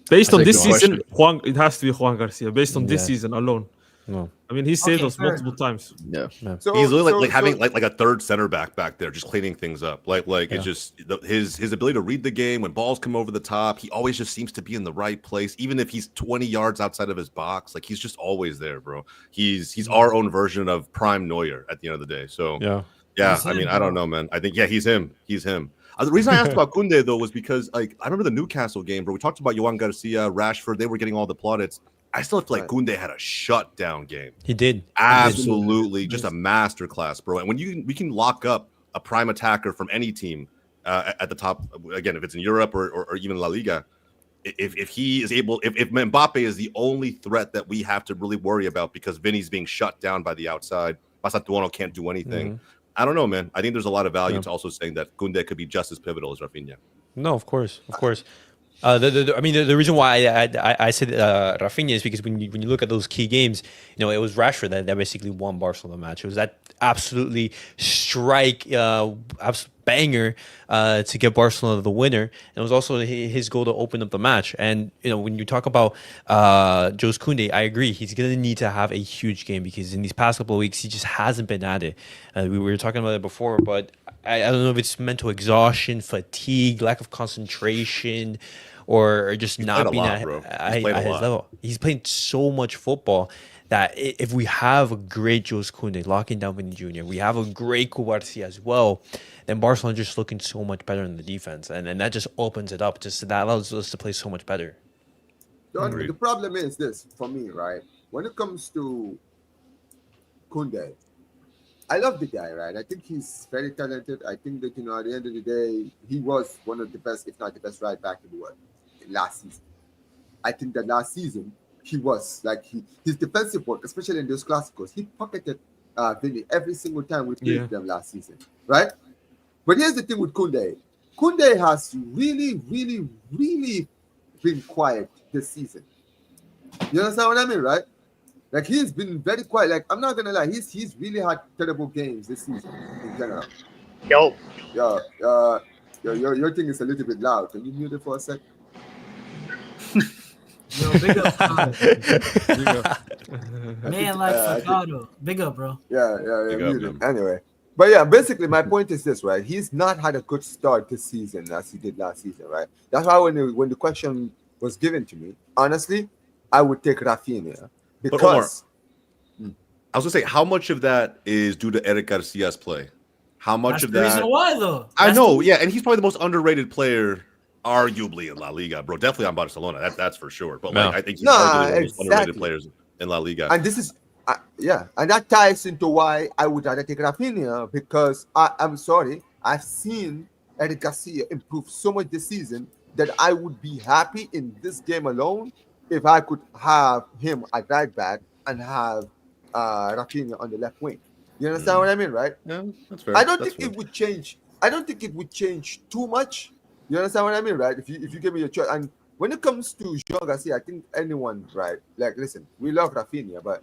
[SPEAKER 5] based on this season, it has to be Juan Garcia. Based on this season alone. No. I mean, he saved us multiple times.
[SPEAKER 4] Yeah. So, he's literally having a third center back there, just cleaning things up. It's just his ability to read the game when balls come over the top. He always just seems to be in the right place, even if he's 20 yards outside of his box. Like, he's just always there, bro. He's our own version of prime Neuer at the end of the day. So yeah. I mean, I don't know, man. I think he's him. The reason I asked about Koundé though was because, like, I remember the Newcastle game, bro. We talked about Johan Garcia, Rashford. They were getting all the plaudits. I still feel like Koundé had a shutdown game.
[SPEAKER 6] He did.
[SPEAKER 4] Absolutely. Just a masterclass, bro. And when we can lock up a prime attacker from any team at the top, again, if it's in Europe or even La Liga, if he is able, if Mbappe is the only threat that we have to really worry about because Vinny's being shut down by the outside, Masatuano can't do anything. Mm-hmm. I don't know, man. I think there's a lot of value to also saying that Koundé could be just as pivotal as Rafinha.
[SPEAKER 6] No, of course. The reason why I said Rafinha is because when you look at those key games, it was Rashford that basically won Barcelona match. It was that absolutely banger to get Barcelona the winner, and it was also his goal to open up the match. And when you talk about Jules Koundé, I agree he's going to need to have a huge game because in these past couple of weeks he just hasn't been at it. We were talking about it before, but I don't know if it's mental exhaustion, fatigue, lack of concentration, or just not being at his level. He's playing so much football that if we have a great Jules Koundé locking down Vinny Jr., we have a great Garcia as well, then Barcelona just looking so much better in the defense. And that just opens it up. That allows us to play so much better.
[SPEAKER 1] The problem is this, for me, right? When it comes to Koundé, I love the guy, right? I think he's very talented. I think that, at the end of the day, he was one of the best, if not the best right back in the world last season. I think that last season, he was like his defensive work, especially in those Clásicos, he pocketed Vinny every single time we played them last season, right? But here's the thing with Koundé. Koundé has really, really, really been quiet this season. You understand what I mean, right? Like he's been very quiet. Like I'm not gonna lie, he's really had terrible games this season in general.
[SPEAKER 7] Yo.
[SPEAKER 1] Your thing is a little bit loud. Can you mute it for a sec?
[SPEAKER 3] Yo, big up. Man like Furtado. Big up, bro.
[SPEAKER 1] Yeah,
[SPEAKER 4] Big
[SPEAKER 1] mute
[SPEAKER 4] up,
[SPEAKER 1] it. Anyway. But yeah, basically my point is this, right? He's not had a good start this season as he did last season, right? That's why when the question was given to me, honestly, I would take Rafinha because
[SPEAKER 4] Omar, I was gonna say, how much of that is due to Eric Garcia's play? How much
[SPEAKER 3] That's
[SPEAKER 4] of
[SPEAKER 3] the
[SPEAKER 4] that?
[SPEAKER 3] reason why, though.
[SPEAKER 4] I know, yeah, and he's probably the most underrated player, arguably in La Liga, bro. Definitely on Barcelona, that's for sure. But like, I think he's arguably one of the most underrated players in La Liga.
[SPEAKER 1] And this is, and that ties into why I would rather take Rafinha because I'm sorry, I've seen Eric Garcia improve so much this season that I would be happy in this game alone if I could have him at right back and have Rafinha on the left wing. You understand what I mean, right?
[SPEAKER 4] Yeah, that's fair.
[SPEAKER 1] I don't think it would change. I don't think it would change too much. You understand what I mean, right? If you give me a choice, and when it comes to Jean Garcia, I think anyone, right? Like, listen, we love Rafinha, but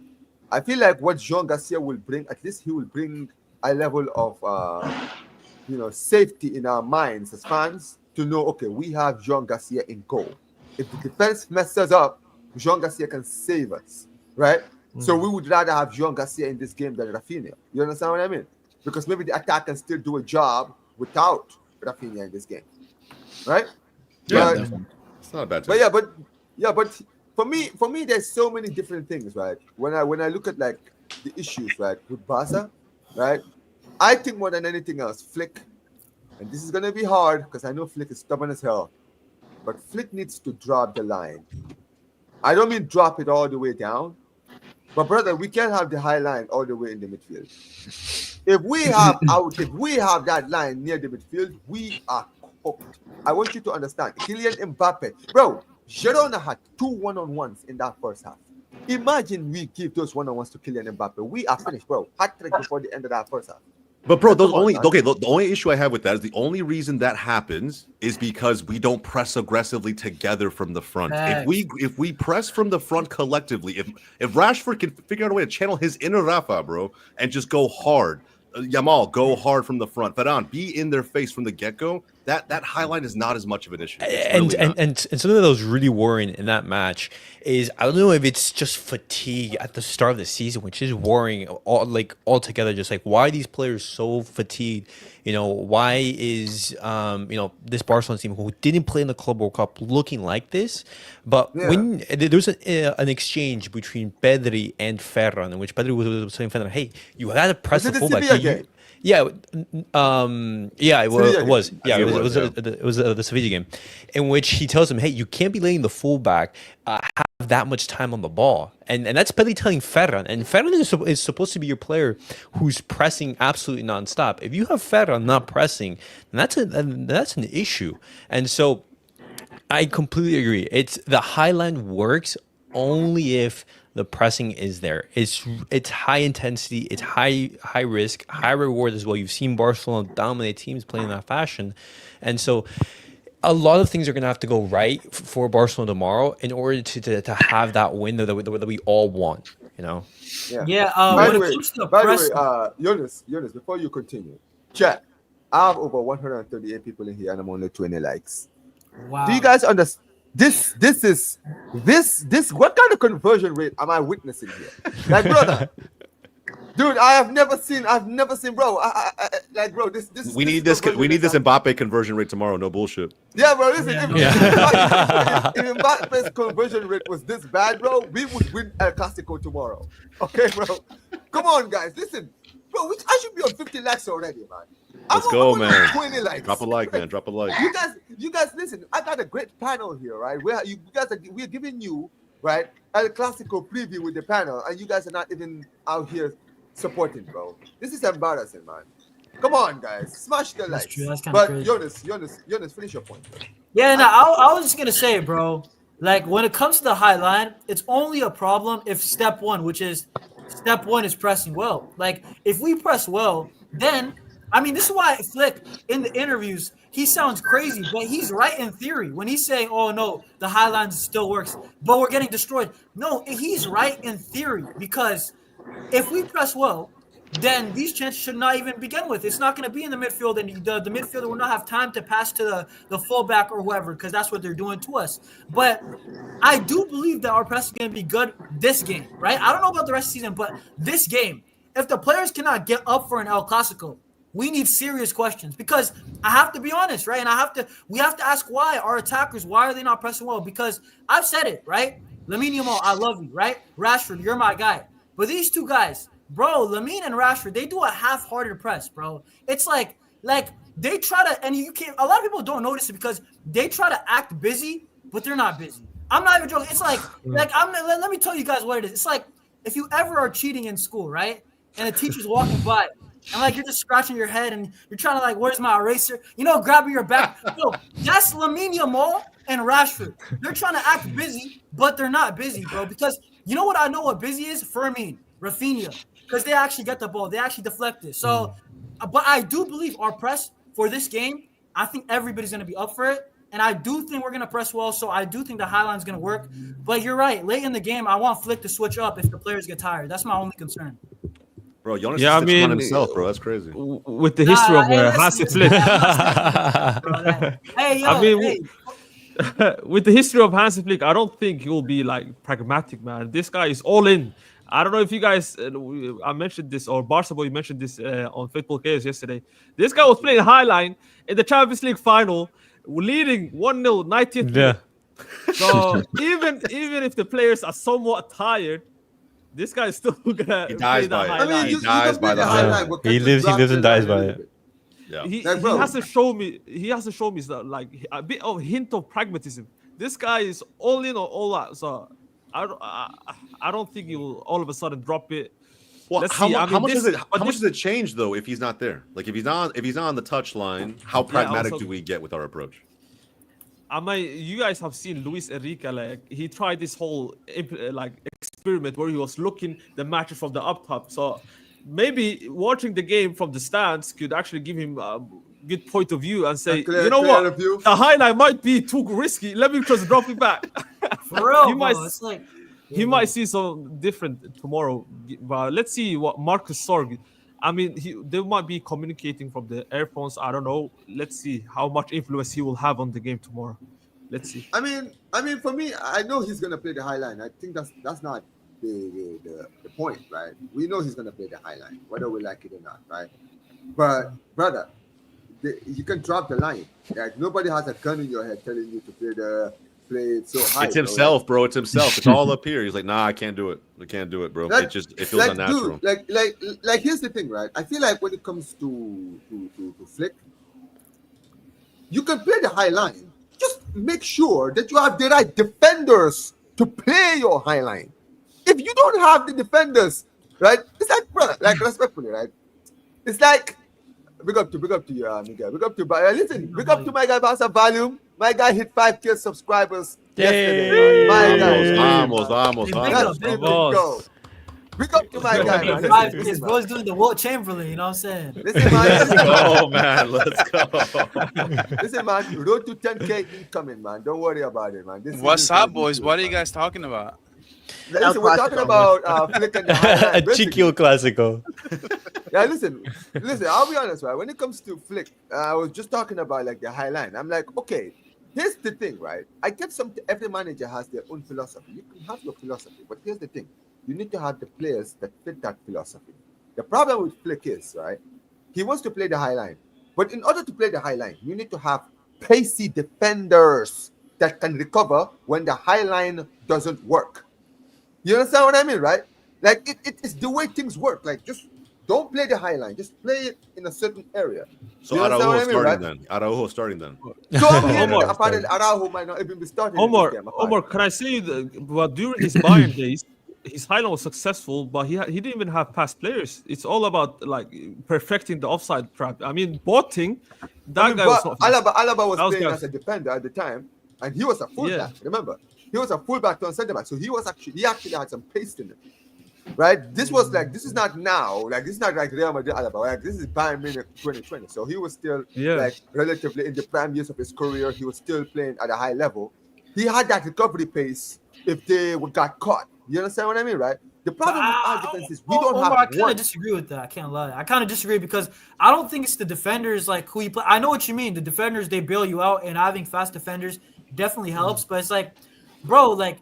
[SPEAKER 1] I feel like what Jean Garcia will bring, at least he will bring a level of, safety in our minds as fans to know, okay, we have Jean Garcia in goal. If the defense messes up, Jean Garcia can save us, right? So we would rather have Jean Garcia in this game than Rafinha. You understand what I mean? Because maybe the attack can still do a job without Rafinha in this game, right?
[SPEAKER 4] Yeah,
[SPEAKER 1] but,
[SPEAKER 4] it's not a bad
[SPEAKER 1] but
[SPEAKER 4] thing.
[SPEAKER 1] but for me, there's so many different things, right? When I look at like the issues, right, with Barca, right? I think more than anything else, Flick, and this is gonna be hard because I know Flick is stubborn as hell, but Flick needs to drop the line. I don't mean drop it all the way down. But brother, we can't have the high line all the way in the midfield. If we have that line near the midfield, we are cooked. I want you to understand. Kylian Mbappe, bro, Girona had 2 one-on-ones in that first half. Imagine we give those one-on-ones to Kylian Mbappe. We are finished, bro. Hat trick before the end of that first half.
[SPEAKER 4] But bro, the only issue I have with that is the only reason that happens is because we don't press aggressively together from the front. If we press from the front collectively, if Rashford can figure out a way to channel his inner Rafa, bro, and just go hard, Yamal go hard from the front, Ferran be in their face from the get-go, that high line is not as much of an issue.
[SPEAKER 6] And something that was really worrying in that match is I don't know if it's just fatigue at the start of the season, which is worrying altogether. Just like, why are these players so fatigued? Why is this Barcelona team who didn't play in the Club World Cup looking like this? But when there's an exchange between Pedri and Ferran, in which Pedri was saying Ferran, "Hey, you had to press the fullback." It was the Sevilla game, in which he tells him, "Hey, you can't be letting the fullback have that much time on the ball," and that's Pedri telling Ferran, and Ferran is supposed to be your player who's pressing absolutely nonstop. If you have Ferran not pressing, then that's an issue, and so I completely agree. It's the high line works only if the pressing is there. It's high intensity, it's high risk, high reward as well. You've seen Barcelona dominate teams playing in that fashion. And so a lot of things are going to have to go right for Barcelona tomorrow in order to have that win that we all want,
[SPEAKER 1] Yeah.
[SPEAKER 3] By the
[SPEAKER 1] way, Jonas, before you continue, chat, I have over 138 people in here and I'm only 20 likes.
[SPEAKER 3] Wow.
[SPEAKER 1] Do you guys understand? This what kind of conversion rate am I witnessing here? Like, brother, dude, I've never seen, bro. Bro, this.
[SPEAKER 4] We need this Mbappe conversion rate tomorrow. No bullshit.
[SPEAKER 1] Yeah, bro. Listen, if Mbappe's conversion rate was this bad, bro, we would win El Clásico tomorrow. Okay, bro. Come on, guys. Listen, bro. I should be on 50 likes already, man.
[SPEAKER 4] Let's go, man.
[SPEAKER 1] 20 likes.
[SPEAKER 4] Drop a like, man. Drop a like.
[SPEAKER 1] You guys, listen. I got a great panel here, right? We're giving you, right, El Clásico preview with the panel, and you guys are not even out here supporting, bro. This is embarrassing, man. Come on, guys, smash the likes.
[SPEAKER 3] True. That's
[SPEAKER 1] but
[SPEAKER 3] crazy.
[SPEAKER 1] Jonas, finish your point, bro.
[SPEAKER 3] Yeah, no, I was just gonna say, bro. Like, when it comes to the high line, it's only a problem if step one is pressing well. Like, if we press well, then I mean, this is why Flick in the interviews he sounds crazy, but he's right in theory when he's saying, "Oh no, the high line still works, but we're getting destroyed." No, he's right in theory because if we press well, then these chances should not even begin with. It's not going to be in the midfield, and the midfielder will not have time to pass to the fullback or whoever because that's what they're doing to us. But I do believe that our press is going to be good this game, right? I don't know about the rest of the season, but this game, if the players cannot get up for an El Clásico, we need serious questions because I have to be honest, right? And we have to ask why our attackers, why are they not pressing well? Because I've said it, right? Lamine Yamal, I love you, right? Rashford, you're my guy. But these two guys, bro, Lamine and Rashford, they do a half-hearted press, bro. It's like they try to, and you can't. A lot of people don't notice it because they try to act busy, but they're not busy. I'm not even joking. It's like let me tell you guys what it is. It's like if you ever are cheating in school, right? And the teacher's walking by, and like you're just scratching your head, and you're trying to like, where's my eraser? Grabbing your back. Yo, that's Lamine Yamal and Rashford. They're trying to act busy, but they're not busy, bro. Because you know what I know what busy is? Fermín, Rafinha. Because they actually get the ball. They actually deflect it. So, but I do believe our press for this game, I think everybody's going to be up for it. And I do think we're going to press well. So I do think the high line's going to work. But you're right. Late in the game, I want Flick to switch up if the players get tired. That's my only concern.
[SPEAKER 4] Bro, Jonas is on himself, bro. That's crazy.
[SPEAKER 5] With the history of Hansi Flick. With the history of Hansi Flick, I don't think he will be like pragmatic, man. This guy is all in. I don't know if you guys, I mentioned this, or Barça boy mentioned this on Football Chaos yesterday. This guy was playing high line in the Champions League final, leading 1-0, 90th minute. So even if the players are somewhat tired, this guy is still gonna.
[SPEAKER 4] He dies by it.
[SPEAKER 5] I mean,
[SPEAKER 4] he dies by the high line.
[SPEAKER 6] He lives and dies by it.
[SPEAKER 4] Yeah.
[SPEAKER 5] He has to show me. He has to show me like a bit of hint of pragmatism. This guy is all in or all out. So I don't think he will all of a sudden drop it.
[SPEAKER 4] Well, how much does it change though if he's not there? Like if he's not on the touch line, how pragmatic do we get with our approach?
[SPEAKER 5] You guys have seen Luis Enrique. Like he tried this whole experiment where he was looking the match from the up top. So maybe watching the game from the stands could actually give him a good point of view and say, you know what, the highlight might be too risky. Let me just drop it back.
[SPEAKER 3] For real,
[SPEAKER 5] he might see some different tomorrow. But let's see what Marcus Sorg. I mean, they might be communicating from the earphones. I don't know. Let's see how much influence he will have on the game tomorrow. Let's see.
[SPEAKER 1] I mean, for me, I know he's gonna play the high line. I think that's not the point, right? We know he's gonna play the high line, whether we like it or not, right? But brother, you can drop the line. Like nobody has a gun in your head telling you to play it so high.
[SPEAKER 4] It's himself, bro. It's himself. It's all up here. He's like, nah, I can't do it. I can't do it, bro. It feels unnatural.
[SPEAKER 1] Dude, like here's the thing, right? I feel like when it comes to Flick, you can play the high line. Just make sure that you have the right defenders to play your high line. If you don't have the defenders, right? It's like, brother, like respectfully, right? It's like big up to you, Miguel. Big up to listen, big up to my guy Barça Volume. My guy hit 5K subscribers yesterday. My guy.
[SPEAKER 4] Vamos.
[SPEAKER 1] Big up to my guy, man.
[SPEAKER 3] His boy's doing the Wilt Chamberlain, you know what I'm saying?
[SPEAKER 1] Listen, man.
[SPEAKER 4] Let's go, man. Let's go.
[SPEAKER 1] Listen, man. Road to 10K incoming, man. Don't worry about it, man.
[SPEAKER 7] What's up, boys? What are you guys talking about?
[SPEAKER 1] Listen, we're talking about Flick and the highlight.
[SPEAKER 6] Chiquio Clásico.
[SPEAKER 1] Yeah, listen. I'll be honest, right? When it comes to Flick, I was just talking about like the high line. I'm like, okay, here's the thing, right? I get every manager has their own philosophy. You can have your philosophy, but here's the thing. You need to have the players that fit that philosophy. The problem with Flick is, right? He wants to play the high line. But in order to play the high line, you need to have pacey defenders that can recover when the high line doesn't work. You understand what I mean, right? Like, it's the way things work. Like, just don't play the high line. Just play it in a certain area.
[SPEAKER 4] So Araujo starting then. Araujo starting then.
[SPEAKER 1] So I'm hearing apparently Araujo might not even be starting.
[SPEAKER 5] Omar, can I say that during his Bayern days, his high line was successful, but he didn't even have past players. It's all about like perfecting the offside trap. I mean, Boateng, guy was not.
[SPEAKER 1] Alaba was playing as a defender at the time, and he was a fullback. Remember, he was a fullback to a centre back, so he actually had some pace in it. right? This was like, this is not now, like this is not like Real Madrid, Alaba. Like this is Bayern Munich 2020. So he was still like relatively in the prime years of his career. He was still playing at a high level. He had that recovery pace if they got caught. You understand what I mean, right? The problem with our defense is we don't have
[SPEAKER 3] I kind
[SPEAKER 1] one.
[SPEAKER 3] of disagree with that. I can't lie. I kind of disagree because I don't think it's the defenders like who you play. I know what you mean. The defenders, they bail you out, and having fast defenders definitely helps. But it's like, bro, like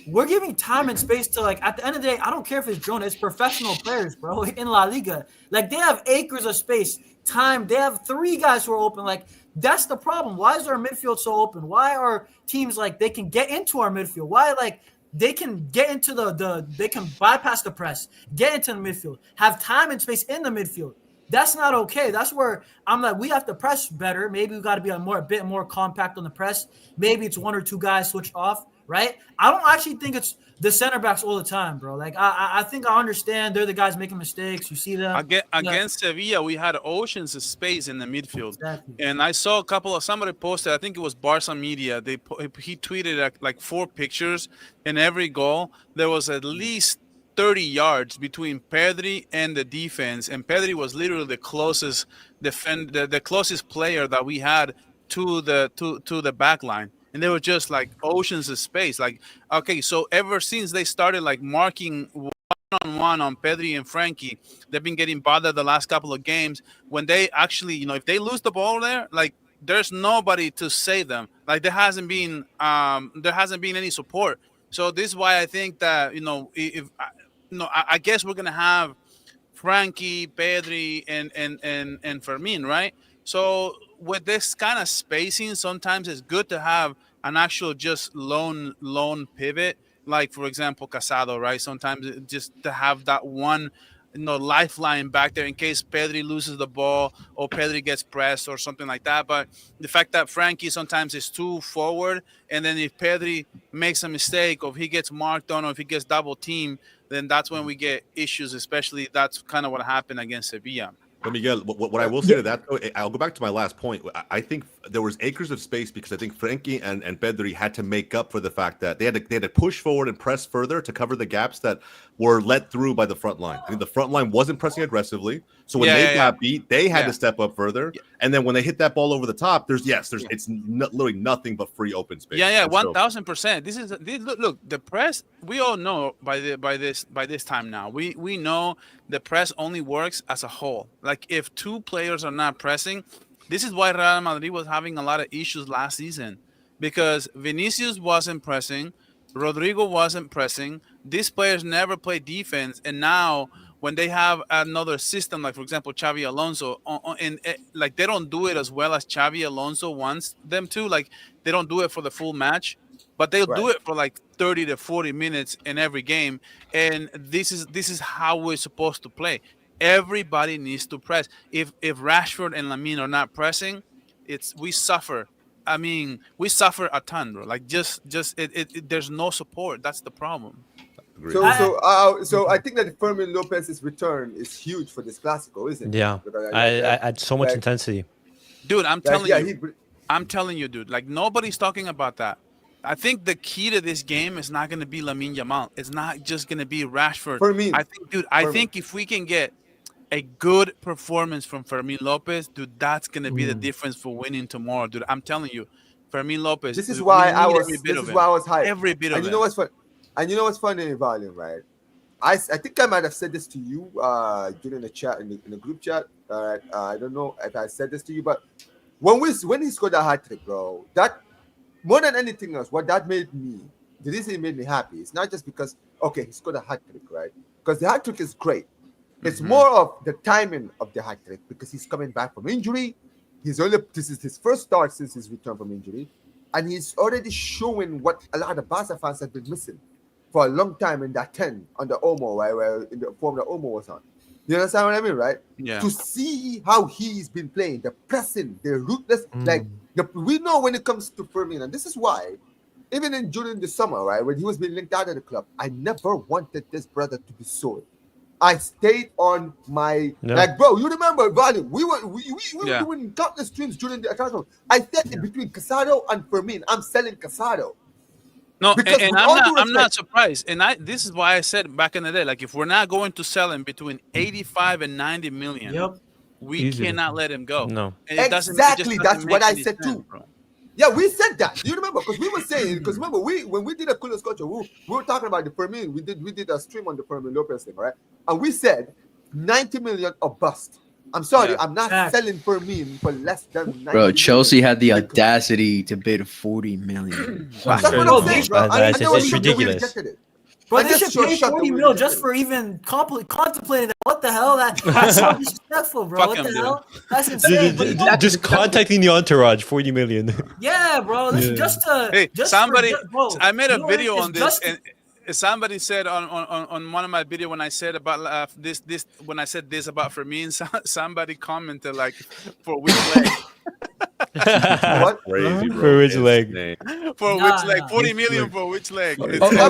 [SPEAKER 3] we're giving time and space to like at the end of the day, I don't care if it's Jonah, it's professional players, bro, in La Liga. Like they have acres of space, time. They have 3 guys who are open. Like that's the problem. Why is our midfield so open? Why are teams like they can get into our midfield? Why like they can get into they can bypass the press, get into the midfield, have time and space in the midfield. That's not okay. That's where I'm like, we have to press better. Maybe we got to be a bit more compact on the press. Maybe it's 1 or 2 guys switch off, right? I don't actually think it's the center backs all the time, bro. Like I think I understand they're the guys making mistakes. You see them
[SPEAKER 7] against Sevilla. We had oceans of space in the midfield,
[SPEAKER 3] Exactly.
[SPEAKER 7] and I saw a couple of somebody posted. I think it was Barça Media. He tweeted like 4 pictures, and every goal there was at least 30 yards between Pedri and the defense, and Pedri was literally the closest the closest player that we had to the back line. And they were just like oceans of space. Like, okay, so ever since they started like marking one-on-one on Pedri and Frankie, they've been getting bothered the last couple of games. When they actually, if they lose the ball there, like there's nobody to save them. Like there hasn't been any support. So this is why I think that I guess we're gonna have Frankie, Pedri, and Fermín, right? So with this kind of spacing, sometimes it's good to have an actual just lone pivot, like for example Casado, right? Sometimes just to have that one lifeline back there in case Pedri loses the ball or Pedri gets pressed or something like that. But the fact that Frankie sometimes is too forward, and then if Pedri makes a mistake or if he gets marked on or if he gets double teamed, then that's when we get issues, especially that's kind of what happened against Sevilla.
[SPEAKER 4] But Miguel, what I will say to that, I'll go back to my last point. I think there was acres of space because I think Frankie and Pedri had to make up for the fact that they had to push forward and press further to cover the gaps that were let through by the front line. I think the front line wasn't pressing aggressively, so when they got beat, they had to step up further. And then when they hit that ball over the top, it's literally nothing but free open space.
[SPEAKER 7] 1000%. Look, the press. We all know by this time now. We know the press only works as a whole. Like if 2 players are not pressing, this is why Real Madrid was having a lot of issues last season, because Vinicius wasn't pressing, Rodrigo wasn't pressing. These players never play defense, and now when they have another system, like for example Xavi Alonso, like they don't do it as well as Xavi Alonso wants them to. Like they don't do it for the full match, but they'll do it for like 30 to 40 minutes in every game, and this is how we're supposed to play. Everybody needs to press. If Rashford and Lamine are not pressing, we suffer. I mean, we suffer a ton, bro. Like just there's no support. That's the problem.
[SPEAKER 1] So I think that Fermín López's return is huge for this Clásico, isn't it?
[SPEAKER 6] Yeah, I add so much intensity.
[SPEAKER 7] Dude, I'm telling you, dude. Like nobody's talking about that. I think the key to this game is not going to be Lamine Yamal. It's not just going to be Rashford.
[SPEAKER 1] Fermín.
[SPEAKER 7] I think if we can get a good performance from Fermín López, dude, that's going to be the difference for winning tomorrow, dude. I'm telling you, Fermín López.
[SPEAKER 1] This is why I was hyped.
[SPEAKER 7] Every bit of it.
[SPEAKER 1] And you know what's fun? And you know what's funny in volume, right? I think I might have said this to you during the chat in the group chat. All right, I don't know if I said this to you, but when he scored that hat trick, bro, that more than anything else, what that made me, the reason it made me happy, it's not just because he scored a hat trick, right? Because the hat trick is great. It's more of the timing of the hat trick because he's coming back from injury. This is his first start since his return from injury, and he's already showing what a lot of Barca fans have been missing for a long time in that 10 under Omar, right, where in the form that Omar was on. You understand what I mean, right?
[SPEAKER 7] Yeah.
[SPEAKER 1] To see how he's been playing, the pressing, the ruthless, we know when it comes to Fermín, and this is why, even during the summer, right, when he was being linked out of the club, I never wanted this brother to be sold. I stayed on my like, bro. You remember, Volume? We were doing countless streams during the transfer. I said between Casado and Fermín, I'm selling Casado.
[SPEAKER 7] No,
[SPEAKER 1] Because
[SPEAKER 7] and
[SPEAKER 1] with all due
[SPEAKER 7] I'm not
[SPEAKER 1] respect-
[SPEAKER 7] surprised. And this is why I said back in the day, like if we're not going to sell him between 85 and 90 million,
[SPEAKER 3] Yep.
[SPEAKER 7] we
[SPEAKER 5] Easily.
[SPEAKER 7] cannot let him go.
[SPEAKER 6] No.
[SPEAKER 7] And it just
[SPEAKER 1] Exactly,
[SPEAKER 7] doesn't
[SPEAKER 1] that's what
[SPEAKER 7] make
[SPEAKER 1] I
[SPEAKER 7] any
[SPEAKER 1] said
[SPEAKER 7] sense,
[SPEAKER 1] too.
[SPEAKER 7] bro.
[SPEAKER 1] Yeah, we said that. Do you remember? Because we were saying, because remember, when we did a CULERS culture, we were talking about the Fermín. We did a stream on the Fermín López thing, right? And we said 90 million or bust. I'm sorry,
[SPEAKER 7] Yeah.
[SPEAKER 1] I'm not
[SPEAKER 3] Fact.
[SPEAKER 1] selling Fermín for less than 90
[SPEAKER 2] Bro,
[SPEAKER 1] million.
[SPEAKER 2] Chelsea had the audacity to bid 40 million.
[SPEAKER 1] That's what
[SPEAKER 3] Bro,
[SPEAKER 1] I'm saying, bro.
[SPEAKER 6] that's-
[SPEAKER 1] I know
[SPEAKER 6] it's
[SPEAKER 1] we
[SPEAKER 6] ridiculous.
[SPEAKER 1] rejected it.
[SPEAKER 3] Bro,
[SPEAKER 1] I
[SPEAKER 3] they
[SPEAKER 1] just
[SPEAKER 3] should
[SPEAKER 1] showed
[SPEAKER 3] pay
[SPEAKER 1] shut that
[SPEAKER 3] 40
[SPEAKER 1] we
[SPEAKER 3] mil
[SPEAKER 1] rejected
[SPEAKER 3] just
[SPEAKER 1] it.
[SPEAKER 3] for even contemplating that. What the hell? That's so disrespectful, bro.
[SPEAKER 7] Fuck
[SPEAKER 3] What
[SPEAKER 7] him,
[SPEAKER 3] the
[SPEAKER 7] dude.
[SPEAKER 3] hell? That's insane.
[SPEAKER 6] Just contacting the entourage, 40 million.
[SPEAKER 3] Yeah, bro. Listen, just to
[SPEAKER 7] Hey,
[SPEAKER 3] just
[SPEAKER 7] somebody,
[SPEAKER 3] for, bro,
[SPEAKER 7] I made a
[SPEAKER 3] you know what?
[SPEAKER 7] video
[SPEAKER 3] It's
[SPEAKER 7] on this,
[SPEAKER 3] just-
[SPEAKER 7] and somebody said on one of my video when I said about this when I said this about Fermín, somebody commented like for which leg,
[SPEAKER 1] What?
[SPEAKER 4] Crazy, bro.
[SPEAKER 6] For which
[SPEAKER 4] It's
[SPEAKER 6] leg?
[SPEAKER 4] insane.
[SPEAKER 7] for
[SPEAKER 3] Nah,
[SPEAKER 7] which leg,
[SPEAKER 3] nah.
[SPEAKER 7] 40 million for which leg.
[SPEAKER 6] Oh,
[SPEAKER 7] It's-
[SPEAKER 1] Yeah,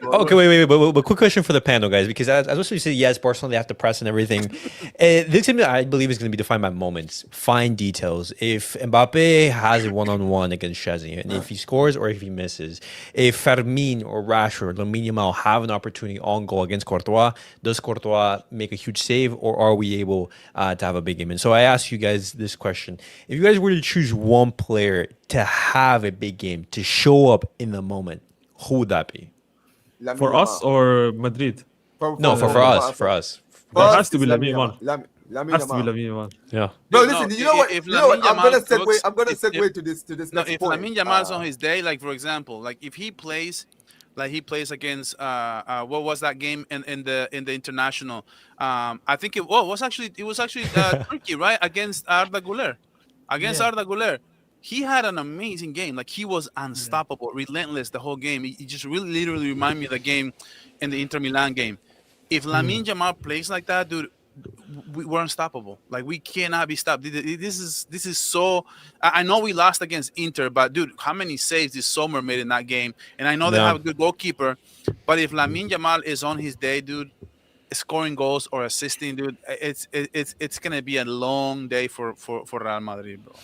[SPEAKER 1] bro.
[SPEAKER 6] okay, wait. But quick question for the panel, guys, because as also you said, yes, Barcelona, they have to press and everything. This game, I believe, is going to be defined by moments, fine details. If Mbappe has a one-on-one against Chesney, and if he scores or if he misses, if Fermín or Rashford, Lamine Yamal have an opportunity on goal against Courtois, does Courtois make a huge save, or are we able to have a big game? And so I ask you guys this question: if you guys were to choose one player to have a big game, to show up in the moment, who would that be?
[SPEAKER 1] Lamine
[SPEAKER 5] For us
[SPEAKER 1] Yamal.
[SPEAKER 5] or Madrid?
[SPEAKER 6] No, for us, for us.
[SPEAKER 5] It has
[SPEAKER 1] us,
[SPEAKER 5] to be
[SPEAKER 1] it's
[SPEAKER 5] Lamine Yamal.
[SPEAKER 1] Lamine
[SPEAKER 5] Has to be
[SPEAKER 1] Yamal.
[SPEAKER 5] Lamine Yamal.
[SPEAKER 6] Yeah.
[SPEAKER 1] No,
[SPEAKER 7] No,
[SPEAKER 1] listen. You know what?
[SPEAKER 7] if
[SPEAKER 1] You know what?
[SPEAKER 7] Lamine
[SPEAKER 1] I'm gonna
[SPEAKER 7] Yamal
[SPEAKER 1] segue.
[SPEAKER 7] looks-
[SPEAKER 1] I'm gonna
[SPEAKER 7] if-
[SPEAKER 1] segue to this
[SPEAKER 7] No,
[SPEAKER 1] next
[SPEAKER 7] if
[SPEAKER 1] point.
[SPEAKER 7] Lamine Yamal's on his day, like for example, like if he plays, like he plays against what was that game in the international? I think it was actually Turkey, right, against Arda Güler, Arda Güler. He had an amazing game. Like he was unstoppable, relentless the whole game. He just really literally reminded me of the game in the Inter Milan game. If Lamine Yamal plays like that, dude, we're unstoppable. Like we cannot be stopped. This is so. I know we lost against Inter, but dude, how many saves did Sommer made in that game? And I know they
[SPEAKER 6] Yeah.
[SPEAKER 7] have a good goalkeeper, but if Lamine Yamal is on his day, dude, scoring goals or assisting, dude, it's gonna be a long day for Real Madrid, bro.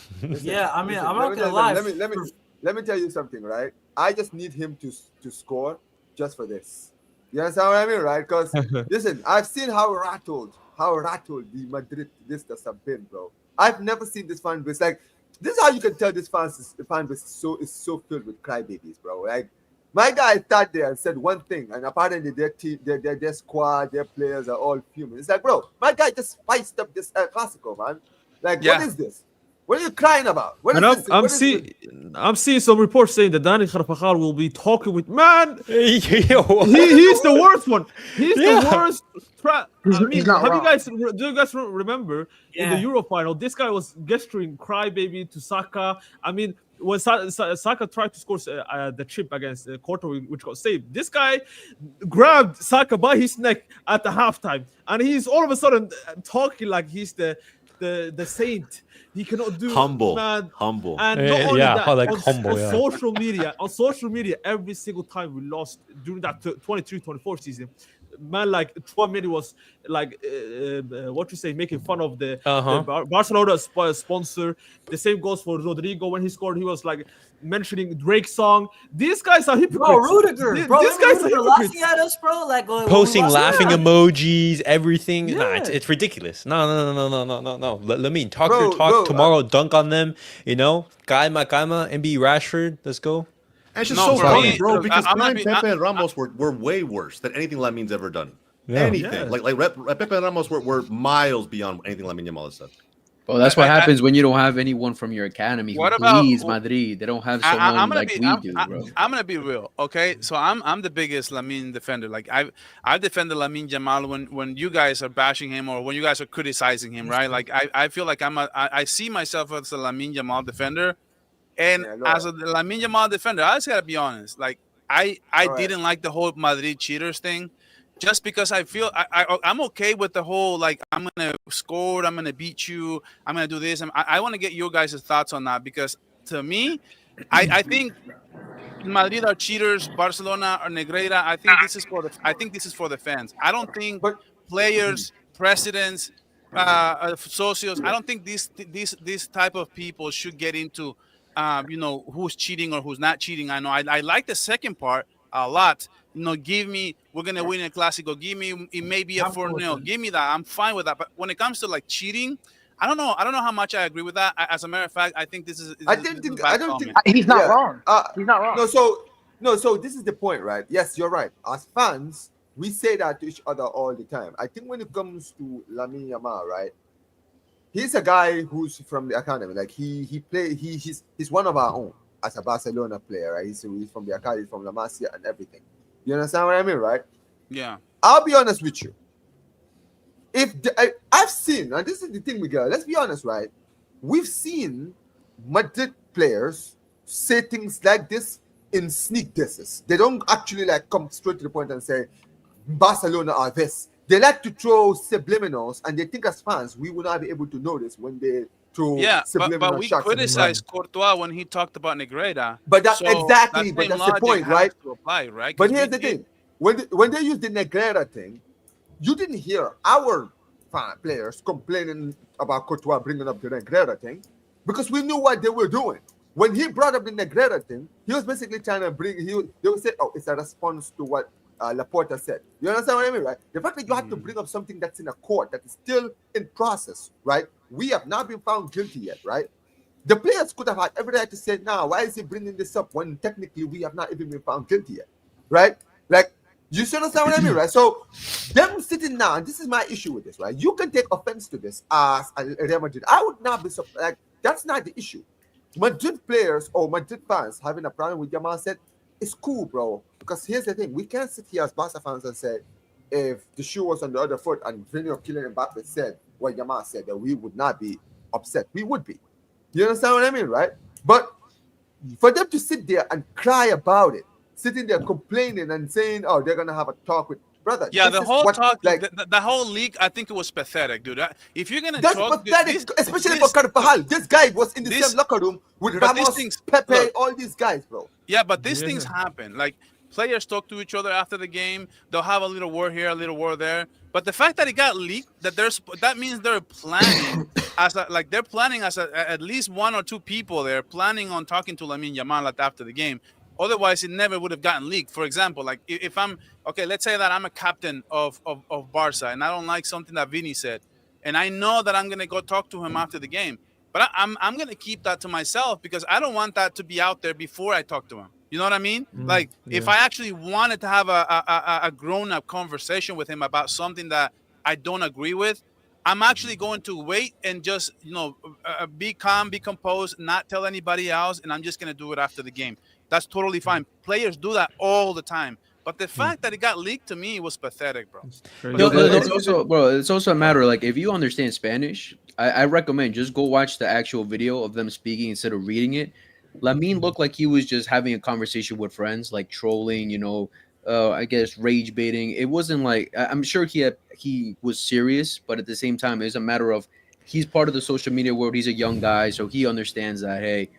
[SPEAKER 3] Yeah, I mean,
[SPEAKER 1] Listen,
[SPEAKER 3] I'm
[SPEAKER 1] let
[SPEAKER 3] not
[SPEAKER 1] me
[SPEAKER 3] gonna
[SPEAKER 1] tell
[SPEAKER 3] lie.
[SPEAKER 1] you something. Let me tell you something, right? I just need him to score just for this. You understand what I mean, right? Because listen, I've seen how rattled the Madrid this have been, bro. I've never seen this fan base. Like, this is how you can tell this fan base is so filled with crybabies, bro. Like, my guy sat there and said one thing, and apparently their team, their squad, their players are all fuming. It's like, bro, my guy just spiced up this Clásico, man. Like,
[SPEAKER 7] Yeah.
[SPEAKER 1] what is this? What are you crying about? What is
[SPEAKER 5] And
[SPEAKER 1] this?
[SPEAKER 5] I'm
[SPEAKER 1] What is this?
[SPEAKER 5] I'm seeing some reports saying that Dani Carvajal will be talking with man. He's the worst one. He's the worst. I mean,
[SPEAKER 8] he's not wrong.
[SPEAKER 5] do you guys remember in the
[SPEAKER 3] Yeah.
[SPEAKER 5] Euro final? This guy was gesturing crybaby to Saka. I mean, when Saka tried to score the chip against Courtois, which got saved, this guy grabbed Saka by his neck at the halftime, and he's all of a sudden talking like he's the saint. He cannot do
[SPEAKER 4] Humble.
[SPEAKER 5] man.
[SPEAKER 4] Humble.
[SPEAKER 5] And not only that,
[SPEAKER 6] like
[SPEAKER 5] on,
[SPEAKER 6] humble,
[SPEAKER 5] on
[SPEAKER 6] yeah.
[SPEAKER 5] social media, every single time we lost during that 23-24 season, man, like Chouameni was like, what you say, making fun of the Barcelona sponsor. The same goes for Rodrigo when he scored. He was like mentioning Drake's song. These guys are hypocrites.
[SPEAKER 3] Bro, Rudiger, bro,
[SPEAKER 5] These guys are
[SPEAKER 3] Rudiger
[SPEAKER 5] hypocrites.
[SPEAKER 3] laughing at us, bro. Like when we
[SPEAKER 6] Posting
[SPEAKER 3] lost-
[SPEAKER 6] laughing
[SPEAKER 3] Yeah.
[SPEAKER 6] emojis, everything. Nah,
[SPEAKER 5] Yeah.
[SPEAKER 6] it's ridiculous. No. Lamine, talk
[SPEAKER 1] Bro,
[SPEAKER 6] your talk
[SPEAKER 1] bro,
[SPEAKER 6] tomorrow. Dunk on them. You know, Kaima, and be Rashford. Let's go.
[SPEAKER 4] And it's just
[SPEAKER 7] No,
[SPEAKER 4] so
[SPEAKER 7] for
[SPEAKER 4] funny,
[SPEAKER 7] me,
[SPEAKER 4] bro,
[SPEAKER 7] look,
[SPEAKER 4] because
[SPEAKER 7] I'm not
[SPEAKER 4] Prime
[SPEAKER 7] be-
[SPEAKER 4] Pepe and Ramos were way worse than anything Lamine's ever done.
[SPEAKER 6] Yeah.
[SPEAKER 4] Anything.
[SPEAKER 5] Yeah.
[SPEAKER 4] Like Pepe and Ramos were miles beyond anything Lamine Yamal has said.
[SPEAKER 2] Well, that's what happens when you don't have anyone from your academy who
[SPEAKER 7] What about-
[SPEAKER 2] bleeds Madrid. They don't have someone
[SPEAKER 7] I'm gonna
[SPEAKER 2] like
[SPEAKER 7] be,
[SPEAKER 2] we
[SPEAKER 7] I'm,
[SPEAKER 2] do,
[SPEAKER 7] I-
[SPEAKER 2] bro.
[SPEAKER 7] I'm gonna be real, okay? So I'm the biggest Lamine defender. Like I defended Lamine Yamal when you guys are bashing him or when you guys are criticizing him, right? Like I feel like I see myself as a Lamine Yamal defender, and
[SPEAKER 1] Yeah, no.
[SPEAKER 7] as a Lamine Yamal defender, I just gotta be honest. Like I
[SPEAKER 1] right.
[SPEAKER 7] didn't like the whole Madrid cheaters thing. Just because I feel I'm okay with the whole like I'm gonna score, I'm gonna beat you, I'm gonna do this. I want to get your guys' thoughts on that because to me, I think Madrid are cheaters, Barcelona are Negreira. I think this is for the fans. I don't think
[SPEAKER 1] But-
[SPEAKER 7] players, presidents, socios. I don't think these type of people should get into who's cheating or who's not cheating. I know I like the second part a lot. Give me, we're gonna win a Clásico. Give me, it may be a 4-0. Give me that. I'm fine with that. But when it comes to like cheating, I don't know how much I agree with that. As a matter of fact, I think this is.
[SPEAKER 1] I don't think
[SPEAKER 3] he's not wrong. He's not wrong.
[SPEAKER 1] So this is the point, right? Yes, you're right. As fans, we say that to each other all the time. I think when it comes to Lamine Yamal, right? He's a guy who's from the academy. Like he's one of our own as a Barcelona player, right? He's from the academy, from La Masia and everything. You understand what I mean, right?
[SPEAKER 7] Yeah.
[SPEAKER 1] I'll be honest with you. I've seen, and this is the thing, Miguel. Let's be honest, right? We've seen Madrid players say things like this in sneak disses. They don't actually like come straight to the point and say Barcelona are this. They like to throw subliminals, and they think as fans we will not be able to notice when they throw subliminal
[SPEAKER 7] but we
[SPEAKER 1] shots.
[SPEAKER 7] criticized Courtois when he talked about Negreda.
[SPEAKER 1] But that's the point, right?
[SPEAKER 7] Apply, right?
[SPEAKER 1] But here's the thing: when they use the Negreda thing, you didn't hear our players complaining about Courtois bringing up the Negreda thing, because we knew what they were doing. When he brought up the Negreda thing, he was basically trying to they would say, oh, it's a response to what Laporta said. You understand what I mean, right? The fact that you have to bring up something that's in a court that is still in process, right? We have not been found guilty yet, right? The players could have had every right to say, now, why is he bringing this up when technically we have not even been found guilty yet, right? Like, you understand what I mean, right? So, them sitting now, and this is my issue with this, right? You can take offense to this as Real Madrid. I would not be surprised. Like, that's not the issue. Madrid players or Madrid fans having a problem with Yamal said, it's cool, bro. Because here's the thing. We can't sit here as Barca fans and say, if the shoe was on the other foot and Vinny Kylian Mbappe said what Yamal said, that we would not be upset. We would be. You understand what I mean, right? But for them to sit there and cry about it, sitting there complaining and saying, oh, they're going to have a talk with brother.
[SPEAKER 7] Yeah, the whole talk, like the whole league, I think it was pathetic, dude. If you're gonna talk,
[SPEAKER 1] pathetic, especially for Carvajal. This guy was in the same locker room with Ramos, Pepe, all these guys, bro.
[SPEAKER 7] Yeah, but these things happen. Like players talk to each other after the game. They'll have a little word here, a little word there. But the fact that it got leaked, that means they're planning they're planning at least one or two people there planning on talking to Lamine Yamal after the game. Otherwise, it never would have gotten leaked. For example, like if I'm okay, let's say that I'm a captain of Barca and I don't like something that Vini said, and I know that I'm gonna go talk to him after the game, but I'm gonna keep that to myself because I don't want that to be out there before I talk to him. You know what I mean? If I actually wanted to have a grown-up conversation with him about something that I don't agree with, I'm actually going to wait and just be calm, be composed, not tell anybody else, and I'm just gonna do it after the game. That's totally fine. Players do that all the time. But the fact that it got leaked to me was pathetic, bro.
[SPEAKER 2] It's also a matter like if you understand Spanish, I recommend just go watch the actual video of them speaking instead of reading it. Lamine looked like he was just having a conversation with friends, like trolling, I guess rage baiting. It wasn't like I'm sure he was serious, but at the same time, it's a matter of he's part of the social media world. He's a young guy, so he understands that. Hey,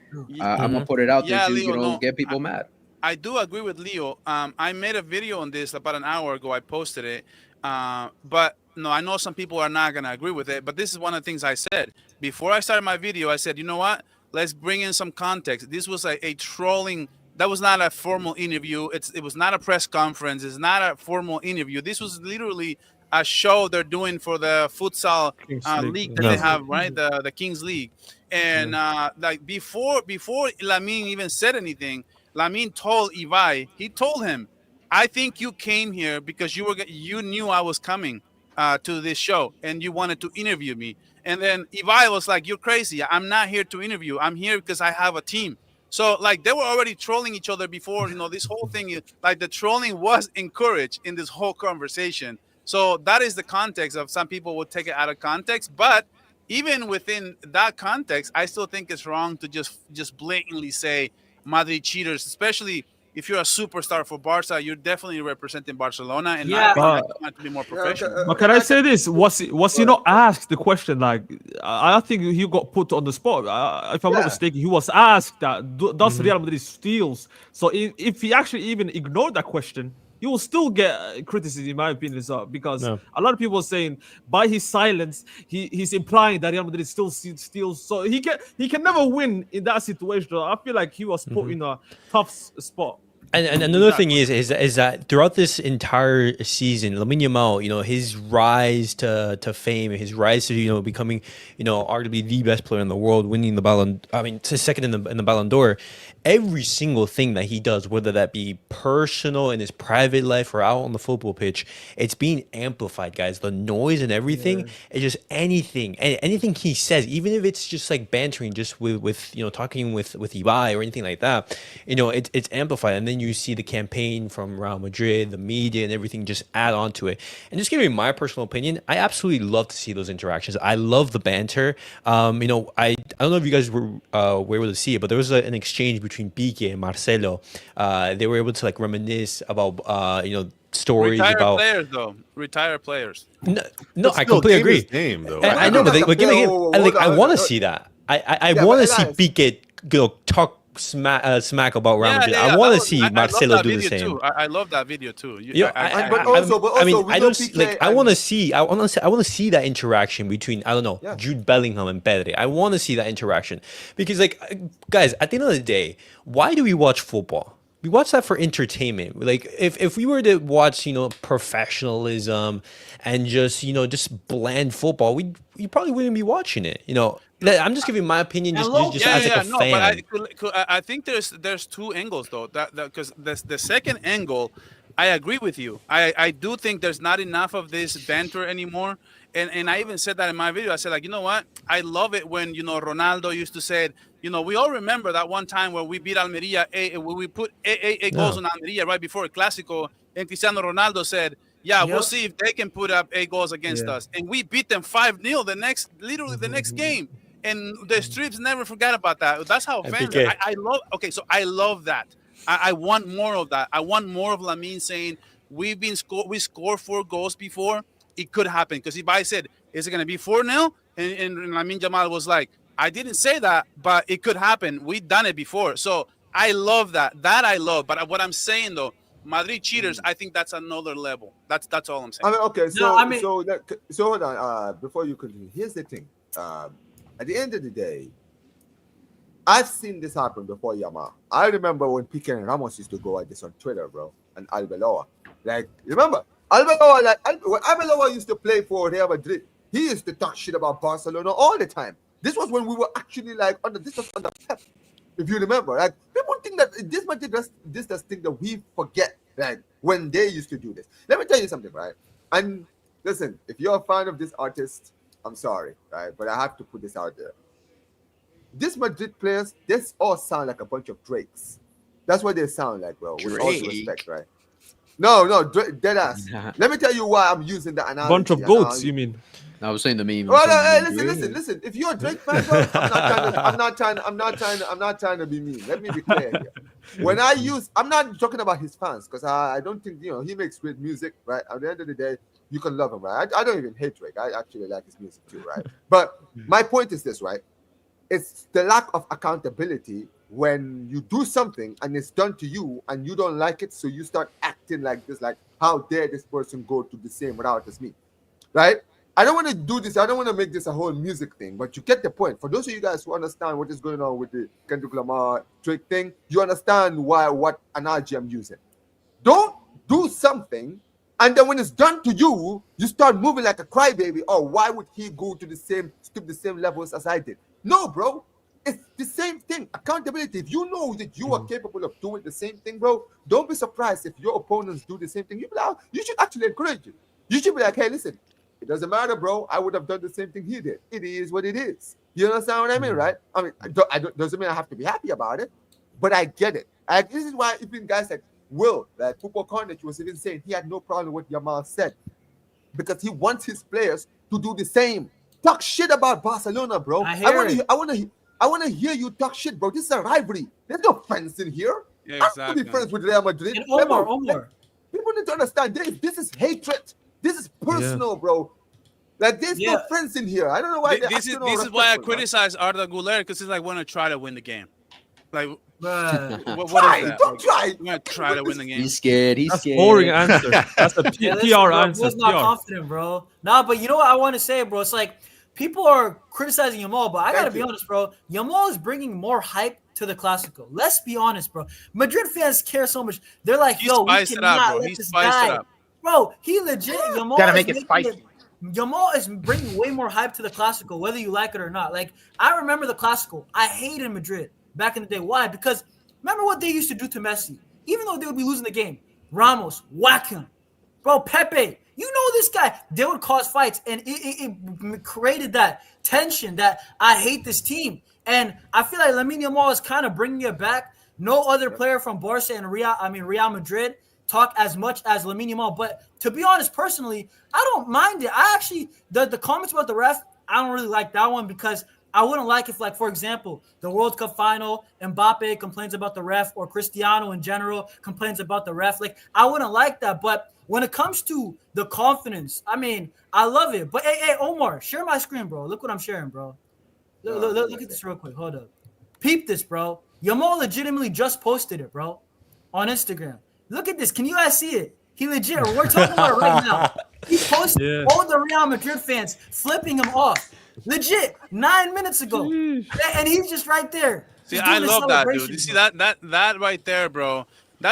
[SPEAKER 2] I'm gonna put it out there to
[SPEAKER 7] Leo,
[SPEAKER 2] get people mad.
[SPEAKER 7] I do agree with Leo. I made a video on this about an hour ago. I posted it, but no, I know some people are not gonna agree with it. But this is one of the things I said before I started my video. I said, you know what? Let's bring in some context. This was a trolling. That was not a formal interview. It was not a press conference. It's not a formal interview. This was literally a show they're doing for the futsal league that they have, right? The Kings League. And like before Lamine even said anything, Lamine told Ibai, he told him, I think you came here because you knew I was coming to this show and you wanted to interview me. And then Ibai was like, you're crazy. I'm not here to interview. I'm here because I have a team. So like they were already trolling each other before, this whole thing, like the trolling was encouraged in this whole conversation. So that is the context of some people would take it out of context. But even within that context, I still think it's wrong to just blatantly say Madrid cheaters, especially if you're a superstar for Barca. You're definitely representing Barcelona, and not to be more professional.
[SPEAKER 5] But can I say this? Was he not asked the question? Like, I think he got put on the spot. If I'm not mistaken, he was asked that does Real Madrid steals? So if he actually even ignored that question, he will still get criticism, in my opinion, because
[SPEAKER 6] No.
[SPEAKER 5] a lot of people are saying by his silence, he's implying that Real Madrid still steals. So he can never win in that situation. I feel like he was put in a tough spot.
[SPEAKER 6] And another thing is that throughout this entire season, Lamine Yamal, his rise to fame, his rise to becoming, arguably the best player in the world, winning the Ballon, second in the Ballon d'Or. Every single thing that he does, whether that be personal in his private life or out on the football pitch, it's being amplified, guys. The noise and everything, it's just anything he says, even if it's just like bantering, just with talking with Ibai or anything like that, it's amplified. And then you see the campaign from Real Madrid, the media and everything just add on to it. And just giving my personal opinion, I absolutely love to see those interactions. I love the banter. I don't know if you guys were able to see it, but there was an exchange between Piqué and Marcelo. They were able to reminisce about stories about
[SPEAKER 7] players though. Retired players.
[SPEAKER 6] No, I completely agree.
[SPEAKER 4] Name, though.
[SPEAKER 6] I know, but I want to see that. I want to see Piqué talk smack about Real Madrid. I want to see Marcelo do the same.
[SPEAKER 7] I love that video too.
[SPEAKER 1] But also,
[SPEAKER 6] I want to see that interaction between Jude Bellingham and Pedri. I want to see that interaction because guys, at the end of the day, why do we watch football? We watch that for entertainment. If we were to watch professionalism and just bland football, we probably wouldn't be watching it. I'm just giving my opinion as a fan.
[SPEAKER 7] But I think there's two angles though. Because the second angle, I agree with you. I do think there's not enough of this banter anymore. And I even said that in my video. I said, you know what? I love it when, Ronaldo used to say, we all remember that one time where we beat Almeria, we put eight goals on Almeria right before a Clásico, and Cristiano Ronaldo said, we'll see if they can put up 8 goals against us. And we beat them 5-0 the next game. And the streets never forgot about that. That's how fans are. I love that. I want more of that. I want more of Lamine saying, we scored 4 goals before. It could happen. Because Ibai said, is it going to be 4-0? And Lamine Yamal was like, I didn't say that, but it could happen. We've done it before. So I love that. That I love. But what I'm saying, though, Madrid cheaters, I think that's another level. That's all I'm saying.
[SPEAKER 1] So hold on. Before you continue, here's the thing. At the end of the day, I've seen this happen before, Yamal. I remember when Piqué and Ramos used to go at this on Twitter, bro, and Arbeloa. Remember? Arbeloa, when Arbeloa used to play for Real Madrid, he used to talk shit about Barcelona all the time. This was when we were actually under Pep, if you remember. People think that this Madrid does thing that we forget, when they used to do this. Let me tell you something, right? And listen, if you're a fan of this artist, I'm sorry, right? But I have to put this out there. This Madrid players, they all sound like a bunch of Drakes. That's what they sound like, bro. With all due respect, right? No, dead ass. Let me tell you why I'm using the analogy.
[SPEAKER 5] Bunch of goats, you mean?
[SPEAKER 2] I was saying the meme.
[SPEAKER 1] Well, listen. If you're a Drake fan, bro, I'm not trying to be mean. Let me be clear here. I'm not talking about his fans because I don't think he makes great music, right? At the end of the day, you can love him, right? I don't even hate Drake. I actually like his music too, right? But my point is this, right? It's the lack of accountability when you do something and it's done to you and you don't like it, so you start acting like this, like, how dare this person go to the same route as me, right? I don't want to do this. I don't want to make this a whole music thing, but you get the point. For those of you guys who understand what is going on with the Kendrick Lamar Drake thing, you understand what analogy I'm using. Don't do something, and then when it's done to you, you start moving like a crybaby. Oh, why would he go to the same levels as I did? No, bro. It's the same thing. Accountability. If you know that you are capable of doing the same thing, bro, don't be surprised if your opponents do the same thing. You should actually encourage it. You should be like, hey, listen, it doesn't matter, bro. I would have done the same thing he did. It is what it is. You understand what I mean, right? I mean, doesn't mean I have to be happy about it, but I get it. This is why even guys like Will, that Football Carnage, was even saying he had no problem with what Yamal said because he wants his players to do the same. Talk shit about Barcelona, bro. I want to hear you talk shit, bro. This is a rivalry. There's no friends in here.
[SPEAKER 7] Yeah,
[SPEAKER 1] exactly. I have to be friends with Real Madrid.
[SPEAKER 3] And Omar.
[SPEAKER 1] People need to understand this is hatred. This is personal, bro. There's no friends in here. I don't know why.
[SPEAKER 7] This is why I criticize Arda Güler, because he's want to try to win the game.
[SPEAKER 3] Bruh.
[SPEAKER 7] What
[SPEAKER 1] Try,
[SPEAKER 7] is that?
[SPEAKER 1] don't try.
[SPEAKER 7] We're gonna try to win the game.
[SPEAKER 2] He's scared. He's
[SPEAKER 5] That's
[SPEAKER 2] scared.
[SPEAKER 5] boring answer. That's a
[SPEAKER 3] Yeah, listen,
[SPEAKER 5] PR
[SPEAKER 3] bro,
[SPEAKER 5] answer.
[SPEAKER 3] Bo's not
[SPEAKER 5] PR.
[SPEAKER 3] confident, bro. Nah, but you know what I want to say, bro? It's like people are criticizing Yamal, but I gotta be honest, bro. Yamal is bringing more hype to the Clásico. Let's be honest, bro. Madrid fans care so much. They're like,
[SPEAKER 7] He
[SPEAKER 3] yo, we
[SPEAKER 7] spiced it
[SPEAKER 3] cannot
[SPEAKER 7] up, bro.
[SPEAKER 3] let
[SPEAKER 7] He
[SPEAKER 3] this
[SPEAKER 7] spiced it
[SPEAKER 3] guy.
[SPEAKER 7] up.
[SPEAKER 3] Bro, he legit. Yamal
[SPEAKER 8] Gotta
[SPEAKER 3] is
[SPEAKER 8] make it
[SPEAKER 3] making
[SPEAKER 8] spicy.
[SPEAKER 3] Yamal is bringing way more hype to the Clásico, whether you like it or not. Like, I remember the Clásico. I hated Madrid back in the day. Why? Because remember what they used to do to Messi? Even though they would be losing the game, Ramos, whack him. Bro, Pepe, you know this guy. They would cause fights, and it created that tension that I hate this team. And I feel like Lamine Yamal is kind of bringing it back. No other player from Barca and Real Madrid talk as much as Lamine Yamal. But to be honest, personally, I don't mind it. I actually, the comments about the ref, I don't really like that one because I wouldn't like if, like, for example, the World Cup final, Mbappe complains about the ref, or Cristiano in general complains about the ref. Like, I wouldn't like that. But when it comes to the confidence, I mean, I love it. But hey, Omar, share my screen, bro. Look what I'm sharing, bro. Look at this real quick. Hold up. Peep this, bro. Yamal legitimately just posted it, bro, on Instagram. Look at this. Can you guys see it? He legit, we're talking about it right now. He posted all the Real Madrid fans flipping him off. Legit, 9 minutes ago. And he's just right there.
[SPEAKER 7] See, I love that, dude. You see that right there, bro.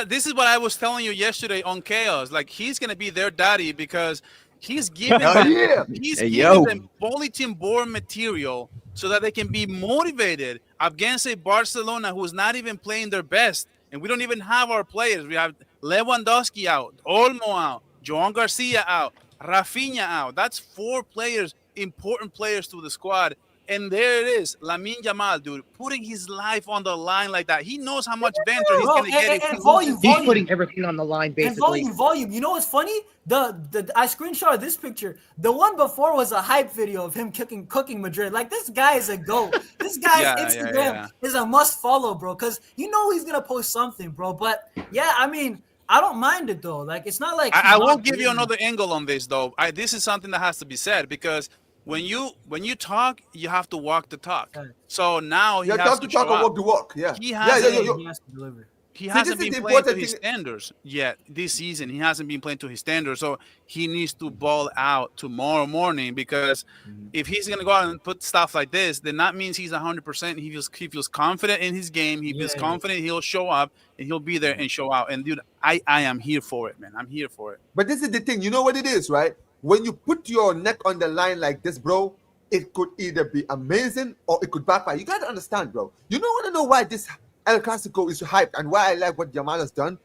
[SPEAKER 7] This is what I was telling you yesterday on Chaos. Like, he's gonna be their daddy because he's giving them bulletin board material so that they can be motivated against a Barcelona who is not even playing their best. And we don't even have our players. We have Lewandowski out, Olmo out, Joan Garcia out, Rafinha out. That's 4 players, important players to the squad. And there it is, Lamine Yamal, dude, putting his life on the line like that. He knows how much banter he's going to get.
[SPEAKER 8] He's putting everything on the line, basically.
[SPEAKER 3] And volume. You know what's funny? I screenshot this picture. The one before was a hype video of him cooking Madrid. Like, this guy is a goat. This guy's Instagram is a must follow, bro, because you know he's going to post something, bro. But, yeah, I mean, I don't mind it, though. Like, it's not like
[SPEAKER 7] I will give you another angle on this, though. This is something that has to be said because when you talk, you have to walk the talk. So now he has to talk and walk the walk. Yeah, he has to deliver. He hasn't been playing to his standards yet this season. He hasn't been playing to his standards, so he needs to ball out tomorrow morning because if he's gonna go out and put stuff like this, then that means he's 100%. He feels confident in his game. He feels confident. He'll show up and he'll be there and show out. And dude, I am here for it, man. I'm here for it.
[SPEAKER 1] But this is the thing. You know what it is, right? When you put your neck on the line like this, bro, it could either be amazing or it could backfire. You got to understand, bro. You don't want to know why this El Clásico is hyped and why I like what Yamal has done.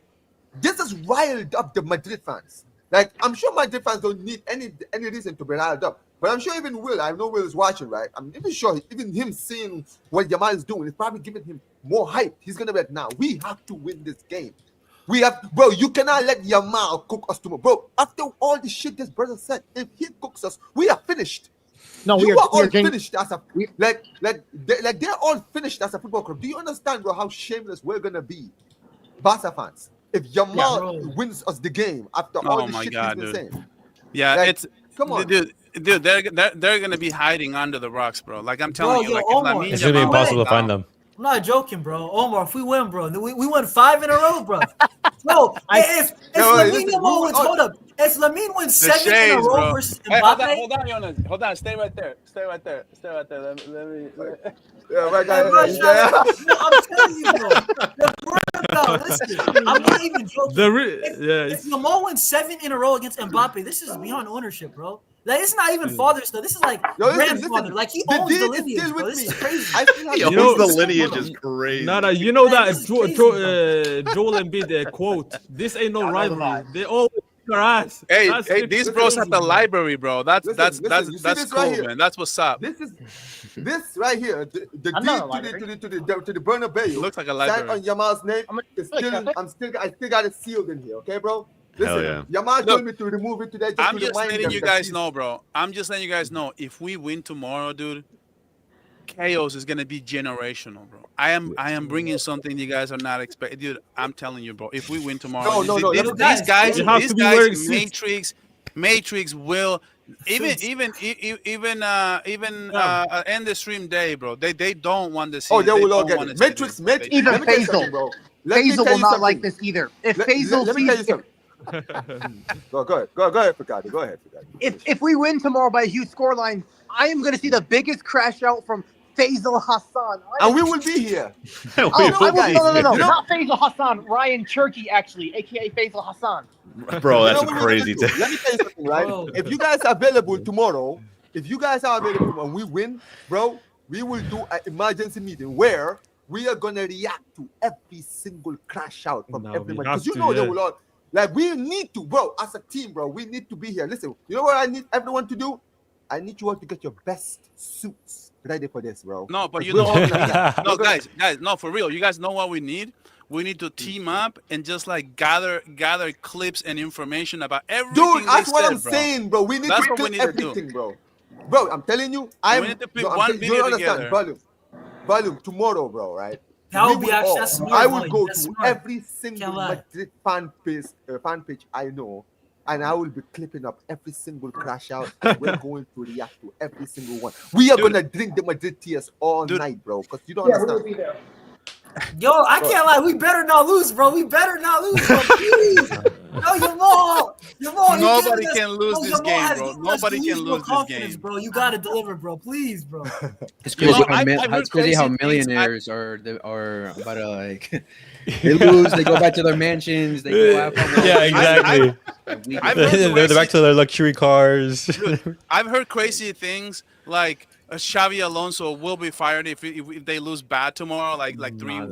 [SPEAKER 1] This has riled up the Madrid fans. Like, I'm sure Madrid fans don't need any reason to be riled up. But I'm sure even Will, I know Will is watching, right? I'm even sure even him seeing what Yamal is doing is probably giving him more hype. He's going to be like, now, we have to win this game. Bro, you cannot let Yamal cook us tomorrow. Bro, after all the shit this brother said, if he cooks us, we are finished.
[SPEAKER 8] No,
[SPEAKER 1] we are all finished as a they're all finished as a football club. Do you understand, bro, how shameless we're gonna be, Barca fans, if Yamal wins us the game after all the shit he's been saying?
[SPEAKER 7] Yeah, like,
[SPEAKER 1] come on,
[SPEAKER 7] dude. They're gonna be hiding under the rocks, bro. Like I'm telling you, like
[SPEAKER 6] it's gonna be impossible to find them.
[SPEAKER 3] I'm not joking, bro. Omar, if we win, bro, we won 5 in a row, bro. Bro, if Lamine Yamal wins, hold up. If Lamine wins 7 in a row versus Mbappe,
[SPEAKER 7] hold on, Jonas. Hold on, stay right there. Let me.
[SPEAKER 1] Yeah, right guy.
[SPEAKER 3] I'm telling you, bro. Listen, I'm not even joking. If Yamal wins 7 in a row against Mbappe, this is beyond ownership, bro. Like, it's not even father stuff. This is like grandfather. Like, he owns the lineage, bro. This is crazy.
[SPEAKER 4] He owns the lineage is crazy.
[SPEAKER 5] Nada, you know that Joel Embiid quote, this ain't no rivalry. They all your ass.
[SPEAKER 7] Hey, these bros at the library, bro. That's cool, right, man. That's what's up.
[SPEAKER 1] This right here, the deed to the Bernabeu.
[SPEAKER 7] Looks like a library.
[SPEAKER 1] On Yamal's name. I still got it sealed in here. Okay, bro. Listen, Yamal told me to remove it today.
[SPEAKER 7] I'm just letting you guys know, bro. I'm just letting you guys know. If we win tomorrow, dude, chaos is gonna be generational, bro. I am bringing something you guys are not expecting, dude. I'm telling you, bro. If we win tomorrow, these guys, Matrix will Even end the stream day, bro. They don't want to see.
[SPEAKER 1] Oh, they will all get it. Matrix.
[SPEAKER 8] Even
[SPEAKER 1] Let me tell you something,
[SPEAKER 8] Faisal.
[SPEAKER 1] bro. Let me
[SPEAKER 8] Faisal
[SPEAKER 1] tell
[SPEAKER 8] will
[SPEAKER 1] you
[SPEAKER 8] not
[SPEAKER 1] something.
[SPEAKER 8] like this either. If Faisal
[SPEAKER 1] Let me tell you
[SPEAKER 8] sees,
[SPEAKER 1] something. Go ahead, Picard. Go ahead, Picard.
[SPEAKER 8] if we win tomorrow by a huge scoreline, I am going to see the biggest crash out from Faisal Hassan.
[SPEAKER 1] And we will be here.
[SPEAKER 8] No, not Faisal Hassan. Ryan Turkey, actually, aka Faisal Hassan.
[SPEAKER 4] Bro, that's
[SPEAKER 1] You know
[SPEAKER 4] a
[SPEAKER 1] what we're
[SPEAKER 4] crazy
[SPEAKER 1] gonna do?
[SPEAKER 4] thing.
[SPEAKER 1] Let me tell you something, right?
[SPEAKER 3] Bro.
[SPEAKER 1] If you guys are available tomorrow, and we win, bro, we will do an emergency meeting where we are gonna react to every single crash out from
[SPEAKER 5] No, we
[SPEAKER 1] everybody.
[SPEAKER 5] have
[SPEAKER 1] Because you
[SPEAKER 5] to,
[SPEAKER 1] know they
[SPEAKER 5] yeah.
[SPEAKER 1] will all like we need to, bro, as a team, bro. We need to be here. Listen, you know what I need everyone to do? I need you all to get your best suits ready for this, bro.
[SPEAKER 7] No, but you
[SPEAKER 1] We're
[SPEAKER 7] know,
[SPEAKER 1] all gonna-
[SPEAKER 7] no, guys, no, for real. You guys know what we need? We need to team up and just like gather clips and information about everything.
[SPEAKER 1] Dude, that's
[SPEAKER 7] they
[SPEAKER 1] what
[SPEAKER 7] said,
[SPEAKER 1] I'm
[SPEAKER 7] bro.
[SPEAKER 1] saying, bro. We need
[SPEAKER 7] That's
[SPEAKER 1] to
[SPEAKER 7] what we
[SPEAKER 1] clip
[SPEAKER 7] need to do.
[SPEAKER 1] everything, bro. Bro, I'm telling you,
[SPEAKER 7] We need to put one
[SPEAKER 1] you
[SPEAKER 7] video
[SPEAKER 1] don't understand
[SPEAKER 7] together.
[SPEAKER 1] volume tomorrow, bro, right?
[SPEAKER 3] That would
[SPEAKER 1] We
[SPEAKER 3] be
[SPEAKER 1] will
[SPEAKER 3] actually
[SPEAKER 1] all-
[SPEAKER 3] that's smart.
[SPEAKER 1] I will
[SPEAKER 3] Volume.
[SPEAKER 1] go
[SPEAKER 3] That's
[SPEAKER 1] to
[SPEAKER 3] smart.
[SPEAKER 1] every single
[SPEAKER 3] Can't lie.
[SPEAKER 1] Madrid fan page I know, and I will be clipping up every single crash out. And we're going to react to every single one. We are
[SPEAKER 7] Dude.
[SPEAKER 1] gonna drink the Madrid tears all
[SPEAKER 7] Dude.
[SPEAKER 1] night, bro, because you don't understand.
[SPEAKER 3] Yo, I can't lie. We better not lose, bro. We better not lose, bro. Please. No, Yamal.
[SPEAKER 7] Nobody can lose this game, bro. Nobody can lose this game.
[SPEAKER 3] bro. You gotta deliver, bro. Please, bro.
[SPEAKER 2] It's
[SPEAKER 7] You
[SPEAKER 2] crazy,
[SPEAKER 7] know, I've heard
[SPEAKER 2] it's crazy how
[SPEAKER 7] crazy things.
[SPEAKER 2] millionaires are about to like they lose, they go back to their mansions, they go out.
[SPEAKER 6] Yeah, exactly.
[SPEAKER 7] I've heard
[SPEAKER 6] They're
[SPEAKER 7] crazy-
[SPEAKER 6] back to their luxury cars.
[SPEAKER 7] Dude, I've heard crazy things like Xavi Alonso will be fired if they lose bad tomorrow, like 3-0,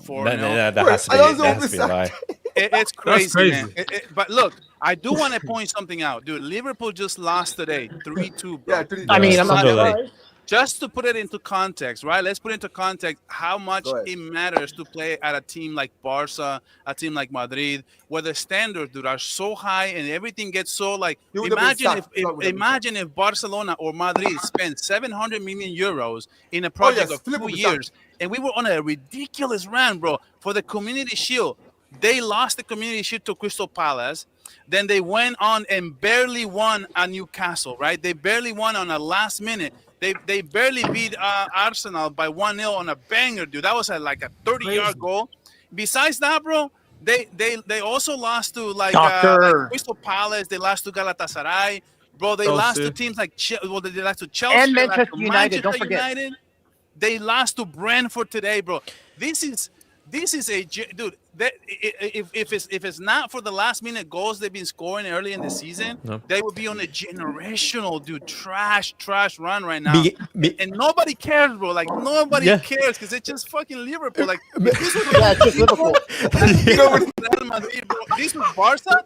[SPEAKER 7] 4-0.
[SPEAKER 6] That has to be,
[SPEAKER 1] Alonso
[SPEAKER 6] that has to be a
[SPEAKER 1] will be
[SPEAKER 6] lie.
[SPEAKER 7] It's crazy,
[SPEAKER 5] crazy.
[SPEAKER 7] man. But look, I do want to point something out, dude. Liverpool just lost today, 3-2, bro.
[SPEAKER 1] Yeah,
[SPEAKER 8] I mean, I'm not
[SPEAKER 6] Sunday.
[SPEAKER 8] gonna lie.
[SPEAKER 7] Just to put it into context, right? Let's put into context how much
[SPEAKER 1] Go ahead.
[SPEAKER 7] it matters to play at a team like Barca, a team like Madrid, where the standards, dude, are so high and everything gets so like.
[SPEAKER 1] You would have been
[SPEAKER 7] Imagine
[SPEAKER 1] sacked. You would have been
[SPEAKER 7] imagine if Barcelona or Madrid spent 700 million euros in a project
[SPEAKER 1] yes,
[SPEAKER 7] of
[SPEAKER 1] Philip
[SPEAKER 7] 2
[SPEAKER 1] would be
[SPEAKER 7] years, and we were on a ridiculous run, bro, for the Community Shield. They lost the Community Shield to Crystal Palace. Then they went on and barely won at Newcastle, right? They barely won on a last minute. They barely beat Arsenal by 1-0 on a banger, dude. That was like a 30-yard goal. Besides that, bro, they also lost to like Crystal Palace. They lost to Galatasaray, bro. They lost to teams like they lost to Chelsea
[SPEAKER 8] And
[SPEAKER 7] they lost
[SPEAKER 8] Manchester
[SPEAKER 7] to
[SPEAKER 8] United, don't
[SPEAKER 7] Manchester
[SPEAKER 8] forget.
[SPEAKER 7] United. They lost to Brentford today, bro. This is a dude. If it's not for the last minute goals they've been scoring early in the season, they would be on a generational trash run right now. And nobody cares, bro. Like nobody cares because it's just fucking Liverpool. Like this was
[SPEAKER 8] it's just Liverpool.
[SPEAKER 7] This was Barca.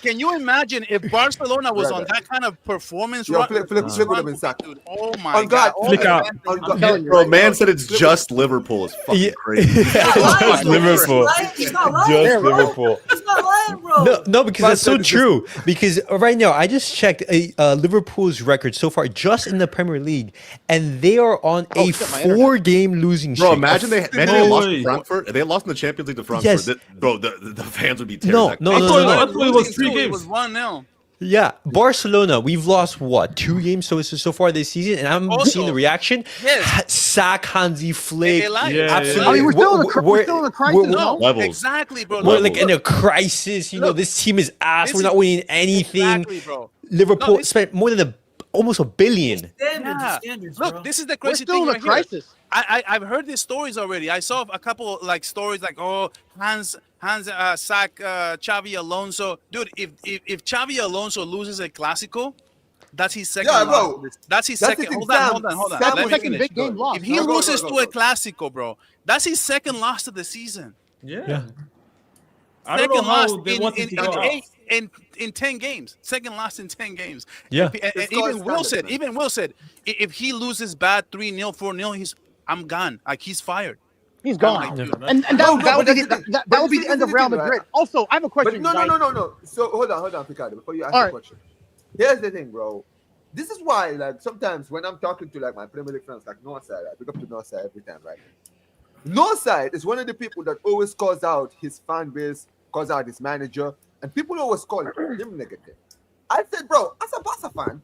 [SPEAKER 7] Can you imagine if Barcelona was on that kind of performance run?
[SPEAKER 1] Flip would have been sacked.
[SPEAKER 7] Dude, oh my
[SPEAKER 1] On God,
[SPEAKER 7] god!
[SPEAKER 5] Flick out.
[SPEAKER 1] On
[SPEAKER 8] telling you,
[SPEAKER 4] Bro,
[SPEAKER 8] right
[SPEAKER 4] man
[SPEAKER 8] now.
[SPEAKER 4] said it's just Liverpool. It's fucking crazy.
[SPEAKER 6] Just Liverpool.
[SPEAKER 3] He's not lying,
[SPEAKER 6] Just
[SPEAKER 3] bro.
[SPEAKER 6] Liverpool.
[SPEAKER 3] He's not lying, bro.
[SPEAKER 6] No, because that's so true. Because right now, I just checked Liverpool's record so far just in the Premier League, and they are on a 4-game losing streak.
[SPEAKER 4] Bro, imagine they
[SPEAKER 5] No
[SPEAKER 4] lost
[SPEAKER 5] way.
[SPEAKER 4] to Frankfurt. If they lost in the Champions League to Frankfurt.
[SPEAKER 6] Yes.
[SPEAKER 4] Bro, the fans would be tearing
[SPEAKER 6] No,
[SPEAKER 4] that.
[SPEAKER 6] no,
[SPEAKER 5] I
[SPEAKER 6] no,
[SPEAKER 5] thought
[SPEAKER 6] no,
[SPEAKER 5] I
[SPEAKER 6] no.
[SPEAKER 5] thought it was 3
[SPEAKER 7] It
[SPEAKER 5] games.
[SPEAKER 7] was 1-0.
[SPEAKER 6] Yeah, Barcelona, we've lost what 2 games so far this season, and I'm
[SPEAKER 7] Also,
[SPEAKER 6] seeing the reaction.
[SPEAKER 7] yes.
[SPEAKER 6] Sack Hansi Flick.
[SPEAKER 7] Yeah,
[SPEAKER 6] absolutely.
[SPEAKER 8] I mean, we're still in a
[SPEAKER 6] We're-
[SPEAKER 8] crisis.
[SPEAKER 6] we're-
[SPEAKER 7] No,
[SPEAKER 4] Levels.
[SPEAKER 7] exactly, bro.
[SPEAKER 6] We're
[SPEAKER 7] Look,
[SPEAKER 6] like in a crisis. You know,
[SPEAKER 7] Look,
[SPEAKER 6] this team is ass.
[SPEAKER 7] this
[SPEAKER 6] We're not
[SPEAKER 7] is-
[SPEAKER 6] winning anything.
[SPEAKER 7] Exactly, bro.
[SPEAKER 6] Liverpool
[SPEAKER 7] No, this-
[SPEAKER 6] spent more than almost $1 billion.
[SPEAKER 3] Standards,
[SPEAKER 7] Look,
[SPEAKER 3] bro.
[SPEAKER 7] this is the
[SPEAKER 8] We're
[SPEAKER 7] crazy
[SPEAKER 8] still
[SPEAKER 7] thing
[SPEAKER 8] in a
[SPEAKER 7] right here.
[SPEAKER 8] crisis.
[SPEAKER 7] I've heard these stories already. I saw a couple like stories like Hans sack Xavi Alonso. Dude, if Xavi Alonso loses a Clásico, that's his second.
[SPEAKER 1] Yeah, bro.
[SPEAKER 7] loss. That's his
[SPEAKER 1] That's
[SPEAKER 7] second.
[SPEAKER 1] his
[SPEAKER 7] Hold
[SPEAKER 1] exam.
[SPEAKER 7] on.
[SPEAKER 1] Sam
[SPEAKER 7] Let
[SPEAKER 1] was
[SPEAKER 7] me
[SPEAKER 8] Second
[SPEAKER 7] finish.
[SPEAKER 8] big game loss.
[SPEAKER 7] If he
[SPEAKER 1] No, go,
[SPEAKER 7] loses
[SPEAKER 1] go,
[SPEAKER 7] to
[SPEAKER 1] go.
[SPEAKER 7] a Clásico, bro, that's his second loss of the season.
[SPEAKER 5] Yeah. I don't know
[SPEAKER 7] Second loss
[SPEAKER 5] how they wanted to go.
[SPEAKER 7] in 10 games. Second loss in 10 games.
[SPEAKER 6] Yeah.
[SPEAKER 7] And
[SPEAKER 1] It's
[SPEAKER 7] even
[SPEAKER 1] called
[SPEAKER 7] Will
[SPEAKER 1] standard,
[SPEAKER 7] said, if he loses bad 3-0, 4-0, I'm gone. Like he's fired.
[SPEAKER 8] He's
[SPEAKER 7] I'm
[SPEAKER 8] gone.
[SPEAKER 7] like, dude,
[SPEAKER 8] And
[SPEAKER 1] No,
[SPEAKER 8] that would
[SPEAKER 1] but
[SPEAKER 8] be
[SPEAKER 1] that's the-
[SPEAKER 8] that
[SPEAKER 1] but
[SPEAKER 8] would be
[SPEAKER 1] this
[SPEAKER 8] the end
[SPEAKER 1] is
[SPEAKER 8] of
[SPEAKER 1] the
[SPEAKER 8] Real
[SPEAKER 1] thing, right?
[SPEAKER 8] Madrid. Also, I have a
[SPEAKER 1] But
[SPEAKER 8] question.
[SPEAKER 1] no.
[SPEAKER 8] guys.
[SPEAKER 1] So hold on, Ricardo, before you ask
[SPEAKER 8] All
[SPEAKER 1] the
[SPEAKER 8] right.
[SPEAKER 1] question. Here's the thing, bro. This is why, like, sometimes when I'm talking to like my Premier League friends, like Northside, I pick up to Northside every time, right? Northside is one of the people that always calls out his fan base, calls out his manager, and people always call him negative. I said, bro, as a Barca fan,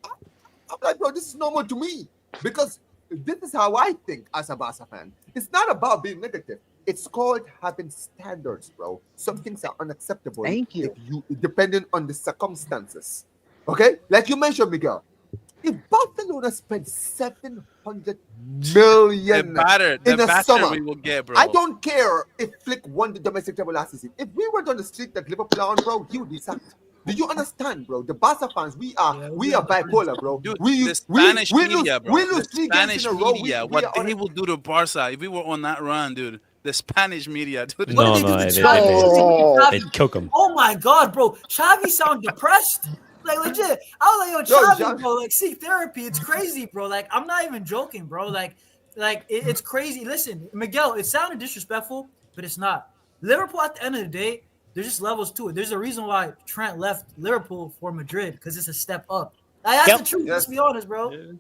[SPEAKER 1] I'm like, bro, this is normal to me because this is how I think as a Barca fan. It's not about being negative. It's called having standards, bro. Some things are unacceptable.
[SPEAKER 8] Thank you.
[SPEAKER 1] Depending on the circumstances. Okay? Like you mentioned, Miguel. If Barcelona spent 700 million in the summer,
[SPEAKER 7] we will get, bro.
[SPEAKER 1] I don't care if Flick won the domestic treble last season. If we went on the street that Liverpool are on, bro, he would be sacked. Do you understand, bro? The Barca fans, we are bipolar, bro.
[SPEAKER 7] Dude,
[SPEAKER 1] the
[SPEAKER 7] Spanish media, bro.
[SPEAKER 1] We lose 3 games in a row.
[SPEAKER 7] What they will do to Barca if we were on that run, dude. The Spanish media, dude.
[SPEAKER 6] No, they'd cook him.
[SPEAKER 3] Oh my God, bro. Xavi sound depressed. Like legit. I was like, yo, Xavi, bro, like seek therapy. It's crazy, bro. Like, I'm not even joking, bro. Like it's crazy. Listen, Miguel, it sounded disrespectful, but it's not. Liverpool, at the end of the day, there's just levels to it. There's a reason why Trent left Liverpool for Madrid, because it's a step up. Like, that's the truth. Let's be honest, bro.
[SPEAKER 7] Yeah.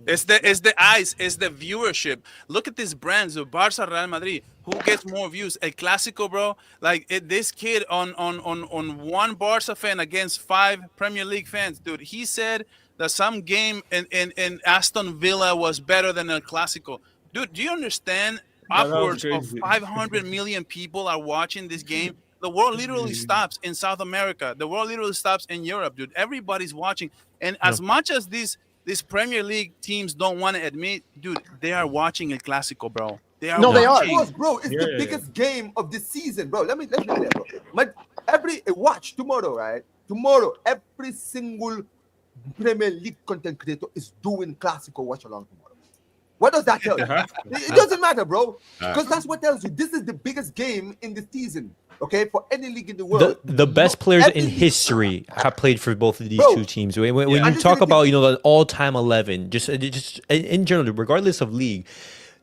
[SPEAKER 7] It's the eyes, it's the viewership. Look at these brands of Barca, Real Madrid. Who gets more views? El Clásico, bro. Like this kid on one Barca fan against 5 Premier League fans, dude. He said that some game in Aston Villa was better than El Clásico. Dude, do you understand? Upwards of 500 million people are watching this game. The world literally stops in South America. The world literally stops in Europe, dude. Everybody's watching. And as much as these Premier League teams don't want to admit, dude, they are watching El Clásico, bro. They are.
[SPEAKER 8] They are.
[SPEAKER 1] Of course, bro. It's the biggest game of the season, bro. Let me tell you, bro. Watch tomorrow, right? Tomorrow, every single Premier League content creator is doing Clásico watch along tomorrow. What does that tell you? It doesn't matter, bro. Because that's what tells you this is the biggest game in the season. Okay, for any league in the world.
[SPEAKER 6] The best players in history have played for both of these two teams. When you talk about, the all-time 11, just in general, regardless of league,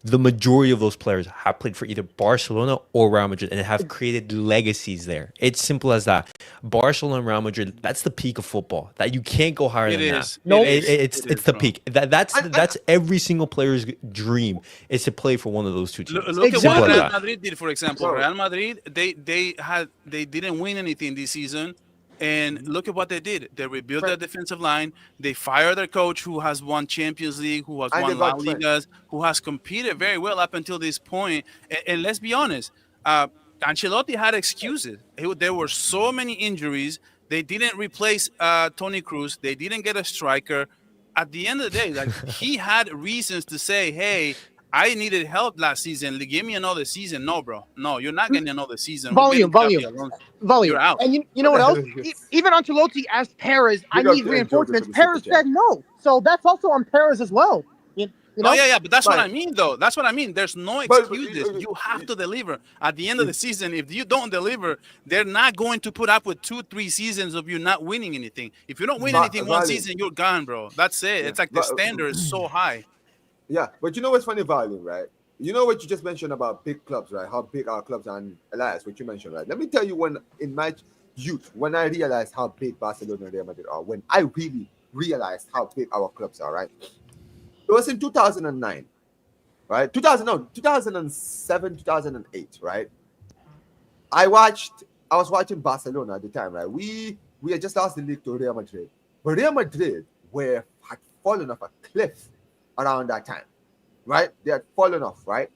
[SPEAKER 6] the majority of those players have played for either Barcelona or Real Madrid and have created legacies there. It's simple as that. Barcelona and Real Madrid, that's the peak of football. That you can't go higher than that. No, it's the peak. That's every single player's dream is to play for one of those two teams.
[SPEAKER 7] Look at what Real Madrid did, for example. Real Madrid, they didn't win anything this season. And look at what they did. They rebuilt their defensive line. They fired their coach who has won Champions League, who has won La Ligas, who has competed very well up until this point. And let's be honest, Ancelotti had excuses. There were so many injuries. They didn't replace Toni Kroos. They didn't get a striker. At the end of the day, like he had reasons to say, hey, I needed help last season. Give me another season. No, bro. No, you're not getting another season.
[SPEAKER 8] Volume.
[SPEAKER 7] You're out.
[SPEAKER 8] And you know what else? Even Ancelotti asked Perez, I need reinforcements. Perez said no. So that's also on Perez as well. You know?
[SPEAKER 7] Oh, yeah. But that's what I mean, though. That's what I mean. There's no excuses. You have to deliver. At the end of the season, if you don't deliver, they're not going to put up with 2-3 seasons of you not winning anything. If you don't win anything one season, you're gone, bro. That's it. It's like the standard is so high.
[SPEAKER 1] Yeah, but you know what's funny, Volume, right? You know what you just mentioned about big clubs, right? How big our clubs are, and Elias, what you mentioned, right? Let me tell you, when in my youth, when I realized how big Barcelona and Real Madrid are, when I really realized how big our clubs are, right? It was in 2009, right? 2007, 2008, right? I was watching Barcelona at the time, right? We had just lost the league to Real Madrid, but Real Madrid had fallen off a cliff around that time, right? They had fallen off, right?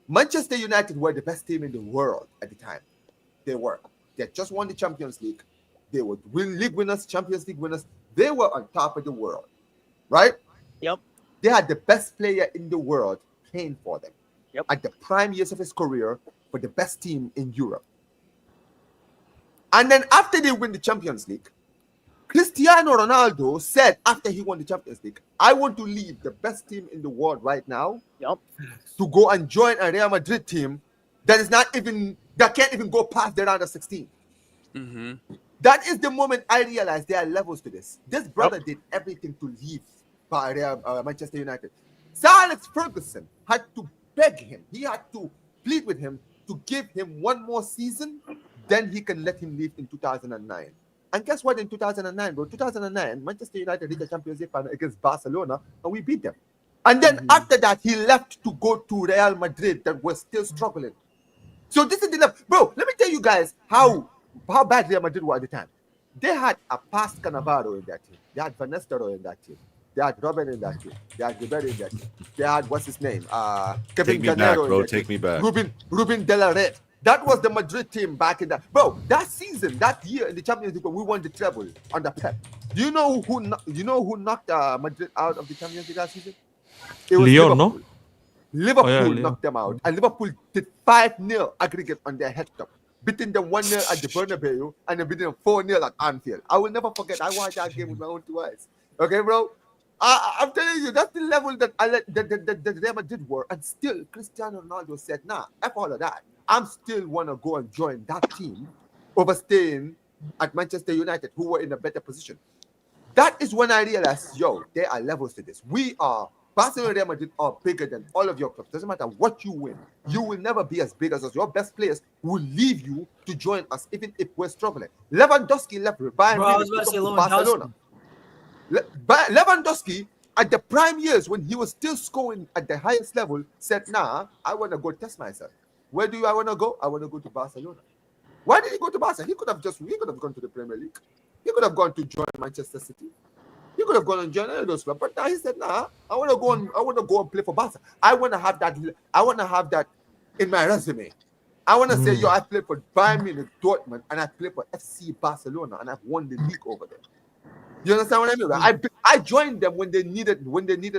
[SPEAKER 1] Manchester United were the best team in the world at the time. They had just won the Champions League. They were league winners, Champions League winners. They were on top of the world, right?
[SPEAKER 8] Yep.
[SPEAKER 1] They had the best player in the world playing for them at the prime years of his career for the best team in Europe. And then after they win the Champions League, Cristiano Ronaldo said after he won the Champions League, I want to leave the best team in the world right now to go and join a Real Madrid team that can't even go past the round of 16.
[SPEAKER 7] Mm-hmm.
[SPEAKER 1] That is the moment I realized there are levels to this. This brother did everything to leave Manchester United. Sir Alex Ferguson had to beg him. He had to plead with him to give him one more season. Then he can let him leave in 2009. And guess what? In 2009, bro, 2009, Manchester United did the Champions League final against Barcelona, and we beat them. And then after that, he left to go to Real Madrid that was still struggling. So this is the level. Bro, let me tell you guys how bad Real Madrid were at the time. They had a past Cannavaro in that team. They had Van Nistelrooy in that team. They had Robin in that team. They had Ribery in that team. They had, what's his name? Kevin
[SPEAKER 4] Take me back,
[SPEAKER 1] Gennaro
[SPEAKER 4] bro.
[SPEAKER 1] in that
[SPEAKER 4] Take
[SPEAKER 1] team.
[SPEAKER 4] me back.
[SPEAKER 1] Ruben De La Red. That was the Madrid team back in that. Bro, that season, that year in the Champions League, we won the treble under Pep. Do you know who knocked Madrid out of the Champions League that season? It was
[SPEAKER 5] Lyon,
[SPEAKER 1] Liverpool.
[SPEAKER 5] no?
[SPEAKER 1] Liverpool
[SPEAKER 5] Lyon.
[SPEAKER 1] knocked them out, and Liverpool did 5-0 aggregate on their head top, beating them 1-0 at the Bernabeu, and then beating them 4-0 at Anfield. I will never forget. I watched that game with my own 2 eyes. Okay, bro. I'm telling you, that's the level that the Real Madrid were, and still Cristiano Ronaldo said, "Nah, F all of that. I'm still wanna go and join that team over staying at Manchester United, who were in a better position." That is when I realized, yo, there are levels to this. Barcelona and Real Madrid are bigger than all of your clubs. Doesn't matter what you win. You will never be as big as us. Your best players will leave you to join us, even if we're struggling. Lewandowski left Bayern Munich to come to Barcelona. Lewandowski, at the prime years when he was still scoring at the highest level, said, "Nah, I want to go test myself. Where do I want to go? I want to go to Barcelona." Why did he go to Barca? He could have gone to the Premier League. He could have gone to join Manchester City. He could have gone and joined any of those clubs, but now he said, "Nah, I want to go and play for Barca. I want to have that in my resume. I want to say, yo, I played for Bayern Munich, Dortmund, and I played for FC Barcelona, and I've won the league over there." You understand what I mean? I joined them when they needed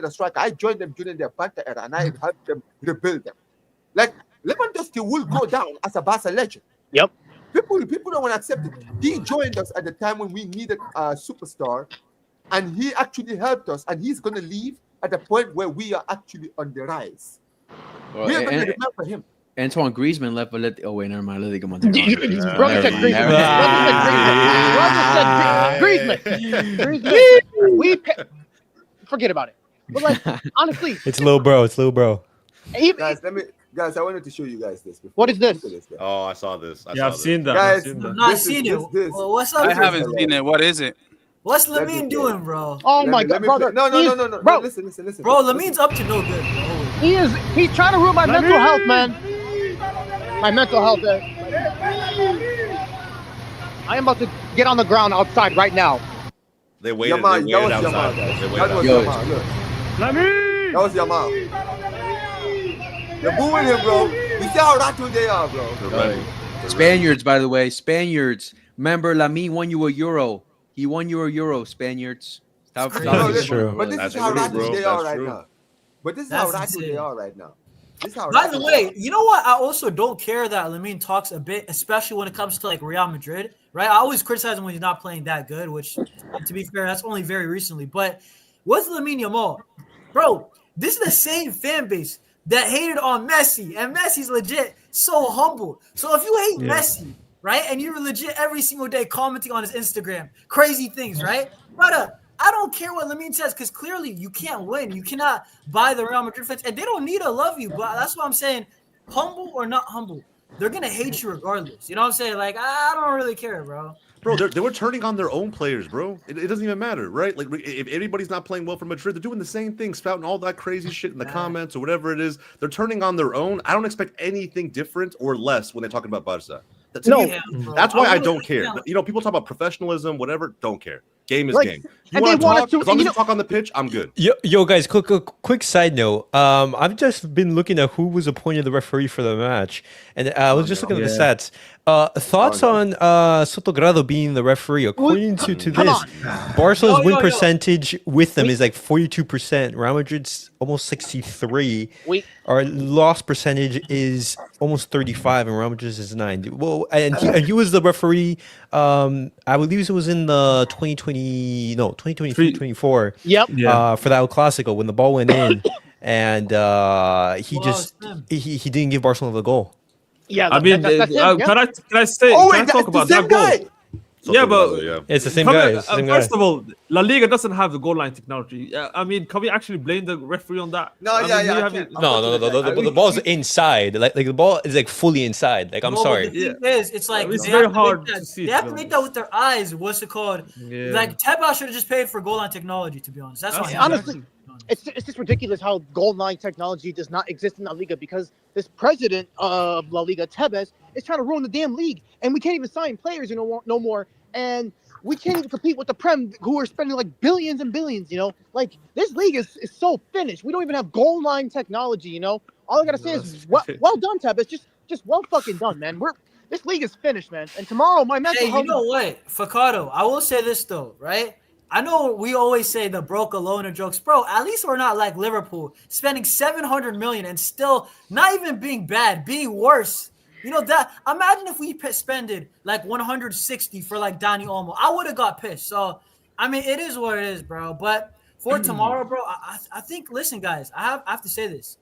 [SPEAKER 1] a striker. I joined them during their Barca era, and I helped them rebuild them. Like Lewandowski will go down as a Barca legend.
[SPEAKER 8] Yep.
[SPEAKER 1] People don't want to accept it. He joined us at the time when we needed a superstar, and he actually helped us. And he's going to leave at the point where we are actually on the rise.
[SPEAKER 2] Well,
[SPEAKER 1] We are going to remember him.
[SPEAKER 2] Antoine Griezmann left, but oh wait, never mind. Let it go on.
[SPEAKER 8] Brother said Griezmann. Griezmann. Forget about it. But like, honestly,
[SPEAKER 6] It's little bro.
[SPEAKER 1] Guys, I wanted to show you guys this.
[SPEAKER 8] What is this?
[SPEAKER 4] Oh, I saw this.
[SPEAKER 5] I've seen that.
[SPEAKER 1] Guys,
[SPEAKER 3] I've not seen it. Well, what's up?
[SPEAKER 7] I haven't seen it. What is it?
[SPEAKER 3] What's Lamine doing, bro?
[SPEAKER 8] Oh my God, brother!
[SPEAKER 1] No.
[SPEAKER 8] Bro,
[SPEAKER 1] Listen.
[SPEAKER 3] Bro, Lamine's up to no good.
[SPEAKER 8] He's trying to ruin my mental health, man. My mental health. I am about to get on the ground outside right now.
[SPEAKER 4] They waited.
[SPEAKER 1] Yamal,
[SPEAKER 4] They
[SPEAKER 1] that
[SPEAKER 4] waited
[SPEAKER 1] was
[SPEAKER 4] outside.
[SPEAKER 1] Yamal,
[SPEAKER 4] They
[SPEAKER 1] guys.
[SPEAKER 4] waited
[SPEAKER 1] That was
[SPEAKER 4] outside.
[SPEAKER 1] Yamal. Look. That was Yamal. You're booing him, bro. You see how rattled they are, bro.
[SPEAKER 4] They're ready.
[SPEAKER 2] Spaniards, by the way, Spaniards. Remember, Lamine won you a Euro. He won you a Euro, Spaniards. Stop,
[SPEAKER 3] That's
[SPEAKER 2] stop
[SPEAKER 3] crazy.
[SPEAKER 2] it.
[SPEAKER 6] true.
[SPEAKER 1] But this
[SPEAKER 4] That's
[SPEAKER 1] is how
[SPEAKER 4] true,
[SPEAKER 1] rattled
[SPEAKER 4] bro.
[SPEAKER 1] they are
[SPEAKER 4] That's
[SPEAKER 1] right
[SPEAKER 4] true.
[SPEAKER 1] now. But this is
[SPEAKER 3] That's
[SPEAKER 1] how rattled
[SPEAKER 3] insane.
[SPEAKER 1] they are right now. This is how
[SPEAKER 3] By the
[SPEAKER 1] rattled
[SPEAKER 3] way, you know what? I also don't care that Lamine talks a bit, especially when it comes to like Real Madrid, right? I always criticize him when he's not playing that good, which, to be fair, that's only very recently. But with Lamine Yamal, bro, this is the same fan base that hated on Messi, and Messi's legit so humble. So if you hate Messi, right, and you're legit every single day commenting on his Instagram, crazy things, right, brother, I don't care what Lamine says, because clearly you can't win. You cannot buy the Real Madrid fans, and they don't need to love you. But that's what I'm saying. Humble or not humble, they're gonna hate you regardless. You know what I'm saying? Like, I don't really care, bro.
[SPEAKER 4] Bro, they were turning on their own players, bro. It doesn't even matter, right? Like, if anybody's not playing well for Madrid, they're doing the same thing, spouting all that crazy shit in the comments or whatever it is. They're turning on their own. I don't expect anything different or less when they're talking about Barca. That's why I don't care. You know, people talk about professionalism, whatever. Don't care. Game is game. You want to talk? As long as you talk on the pitch, I'm good.
[SPEAKER 6] Yo, guys, quick side note. I've just been looking at who was appointed the referee for the match, and I was just looking at the stats. Thoughts on Sotogrado being the referee? According to this, Barcelona's win percentage with them is like 42%. Real Madrid's almost 63%. Our loss percentage is almost 35%, and Real Madrid's is 9%. Well, and he was the referee. I believe it was in the 2023-24.
[SPEAKER 8] Yep.
[SPEAKER 6] For that Clásico when the ball went in, and he didn't give Barcelona the goal.
[SPEAKER 8] Yeah,
[SPEAKER 5] I mean,
[SPEAKER 8] that's him,
[SPEAKER 5] can I say?
[SPEAKER 1] Oh,
[SPEAKER 5] can I talk about that goal? Yeah, but
[SPEAKER 6] it's the same guy.
[SPEAKER 5] First of all, La Liga doesn't have the goal line technology. I mean, can we actually blame the referee on that?
[SPEAKER 6] No, the ball's inside. Like the ball is like fully inside. Like, I'm sorry.
[SPEAKER 3] The thing is, it's like
[SPEAKER 5] it's very hard to see.
[SPEAKER 3] They have to make that with their eyes. What's it called?
[SPEAKER 5] Yeah.
[SPEAKER 3] Like Teba should have just paid for goal line technology. To be honest, that's why.
[SPEAKER 8] Honestly, it's just ridiculous how goal line technology does not exist in La Liga, because this president of La Liga, Tebas, is trying to ruin the damn league, and we can't even sign players no more. And we can't even compete with the Prem, who are spending like billions and billions. Like this league is so finished. We don't even have goal line technology. All I gotta say is well done, Tab. It's just well fucking done, man. This league is finished, man. And tomorrow, my mental
[SPEAKER 3] Hey,
[SPEAKER 8] health.
[SPEAKER 3] you know what, Facardo? I will say this though, right? I know we always say the broke loner jokes, bro. At least we're not like Liverpool, spending $700 million and still not even being bad, being worse. That. Imagine if we spended like 160 for like Dani Olmo, I would have got pissed. So, I mean, it is what it is, bro. But for tomorrow, bro, I think. Listen, guys, I have to say this.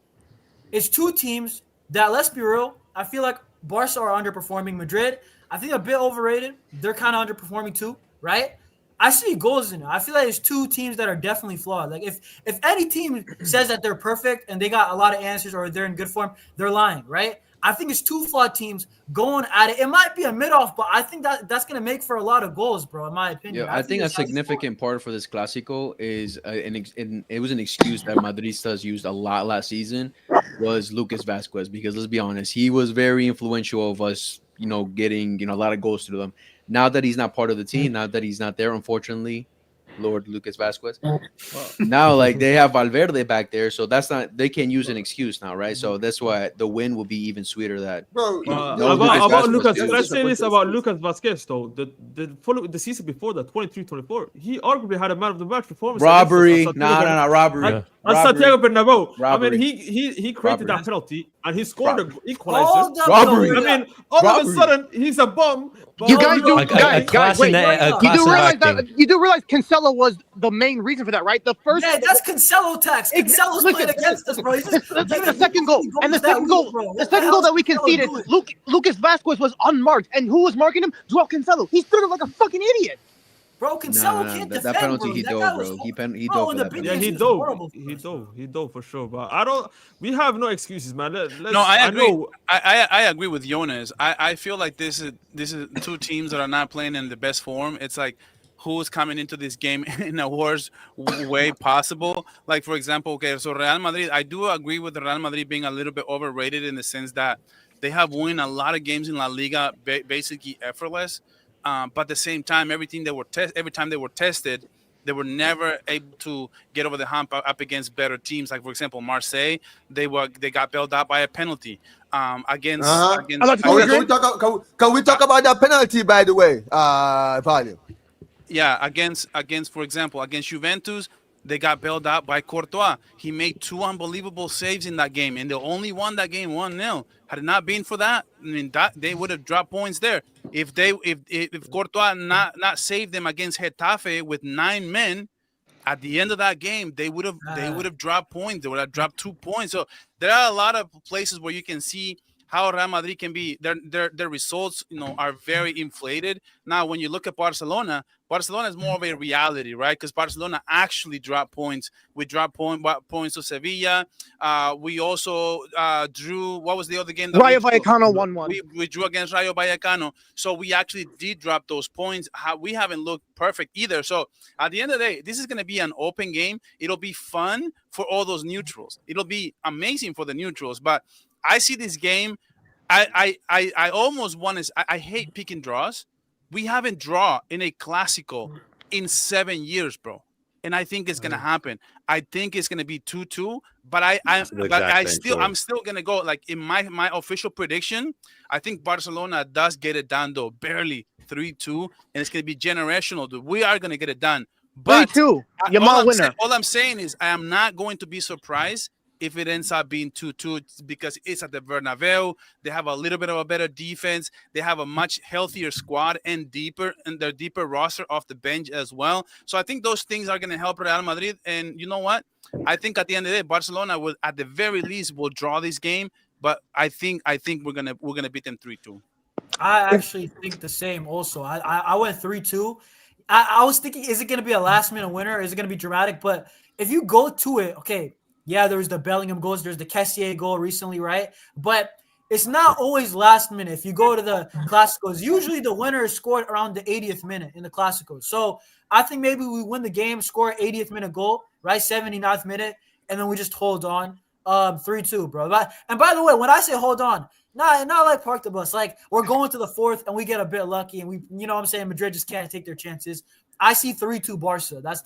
[SPEAKER 3] It's two teams that, let's be real, I feel like Barca are underperforming. Madrid, I think a bit overrated. They're kind of underperforming too, right? I see goals in it. I feel like there's two teams that are definitely flawed. Like if any team says that they're perfect and they got a lot of answers or they're in good form, they're lying, right? I think it's two flawed teams going at it. It might be a mid-off, but I think that's going to make for a lot of goals, bro, in my opinion.
[SPEAKER 2] Yeah, I think a significant part for this Clásico is it was an excuse that Madridistas used a lot last season was Lucas Vázquez, because let's be honest, he was very influential of us, getting, a lot of goals through them. Now that he's not part of the team, now that he's not there, unfortunately, Lord Lucas Vázquez. Now, like, they have Valverde back there, so they can't use an excuse now, right? So that's why the win will be even sweeter. That
[SPEAKER 5] about Lucas. Let's say this about Lucas Vázquez though. The season before that, 23-24, he arguably had a man of the match performance.
[SPEAKER 2] Robbery, robbery.
[SPEAKER 5] At Santiago Bernabeu.
[SPEAKER 2] Robbery.
[SPEAKER 5] I mean, he created that penalty and he scored an equalizer.
[SPEAKER 2] Robbery.
[SPEAKER 5] I mean, all of a sudden he's a bum.
[SPEAKER 8] You guys do,
[SPEAKER 6] wait,
[SPEAKER 8] you do realize Cancelo was the main reason for that, right? The first,
[SPEAKER 3] that's Cancelo tax. Cancelo's playing against us, bro.
[SPEAKER 8] The second goal, the second goal that we conceded, Lucas Vázquez was unmarked, and who was marking him? Joao Cancelo. He stood like a fucking idiot.
[SPEAKER 3] Bro, Cancelo can't defend,
[SPEAKER 2] that penalty
[SPEAKER 3] bro.
[SPEAKER 2] he dove, bro. He dove for that penalty.
[SPEAKER 5] Yeah, he dove for sure. But we have no excuses, man.
[SPEAKER 7] I agree. I agree with Jonas. I feel like this is two teams that are not playing in the best form. It's like who's coming into this game in the worst way possible. Like, for example, okay, so Real Madrid, I do agree with Real Madrid being a little bit overrated in the sense that they have won a lot of games in La Liga basically effortless. But at the same time, every time they were tested, they were never able to get over the hump up against better teams. Like, for example, Marseille, they got bailed out by a penalty. Can we
[SPEAKER 1] talk about that penalty, by the way, Value?
[SPEAKER 7] Yeah, against for example, against Juventus, they got bailed out by Courtois. He made two unbelievable saves in that game, and they only won that game 1-0. Had it not been for that, I mean, they would have dropped points there. If Courtois not saved them against Getafe with 9 men, at the end of that game, they would have dropped points. They would have dropped 2 points. So there are a lot of places where you can see how Real Madrid can be. Their results, are very inflated. Now, when you look at Barcelona is more of a reality, right? Because Barcelona actually dropped points. We dropped points to Sevilla. We also drew. What was the other game?
[SPEAKER 8] Rayo Vallecano 1-1.
[SPEAKER 7] We drew against Rayo Vallecano. So we actually did drop those points. We haven't looked perfect either. So at the end of the day, this is going to be an open game. It'll be fun for all those neutrals. It'll be amazing for the neutrals. But I see this game. I almost want to. I hate picking draws. We haven't drawn in a Clásico in 7 years, bro. And I think it's gonna happen. I think it's gonna be 2-2. But I'm still gonna go like in my official prediction. I think Barcelona does get it done though, barely 3-2, and it's gonna be generational, dude. We are gonna get it done. But
[SPEAKER 8] 3-2, Yamal winner.
[SPEAKER 7] All I'm saying is I am not going to be surprised if it ends up being 2-2, because it's at the Bernabeu. They have a little bit of a better defense. They have a much healthier squad and their deeper roster off the bench as well. So I think those things are going to help Real Madrid. And you know what? I think at the end of the day, Barcelona will, at the very least, will draw this game. But I think we're gonna beat them 3-2.
[SPEAKER 3] I actually think the same. Also, I went 3-2. I was thinking, is it going to be a last-minute winner? Is it going to be dramatic? But if you go to it, okay. Yeah, there's the Bellingham goals. There's the Kessié goal recently, right? But it's not always last minute. If you go to the Clásicos, usually the winner is scored around the 80th minute in the Clásicos. So I think maybe we win the game, score 80th minute goal, right? 79th minute, and then we just hold on 3-2, bro. And by the way, when I say hold on, Nah, not like park the bus. Like we're going to the fourth and we get a bit lucky and we, you know what I'm saying, Madrid just can't take their chances. I see 3-2 Barca. That's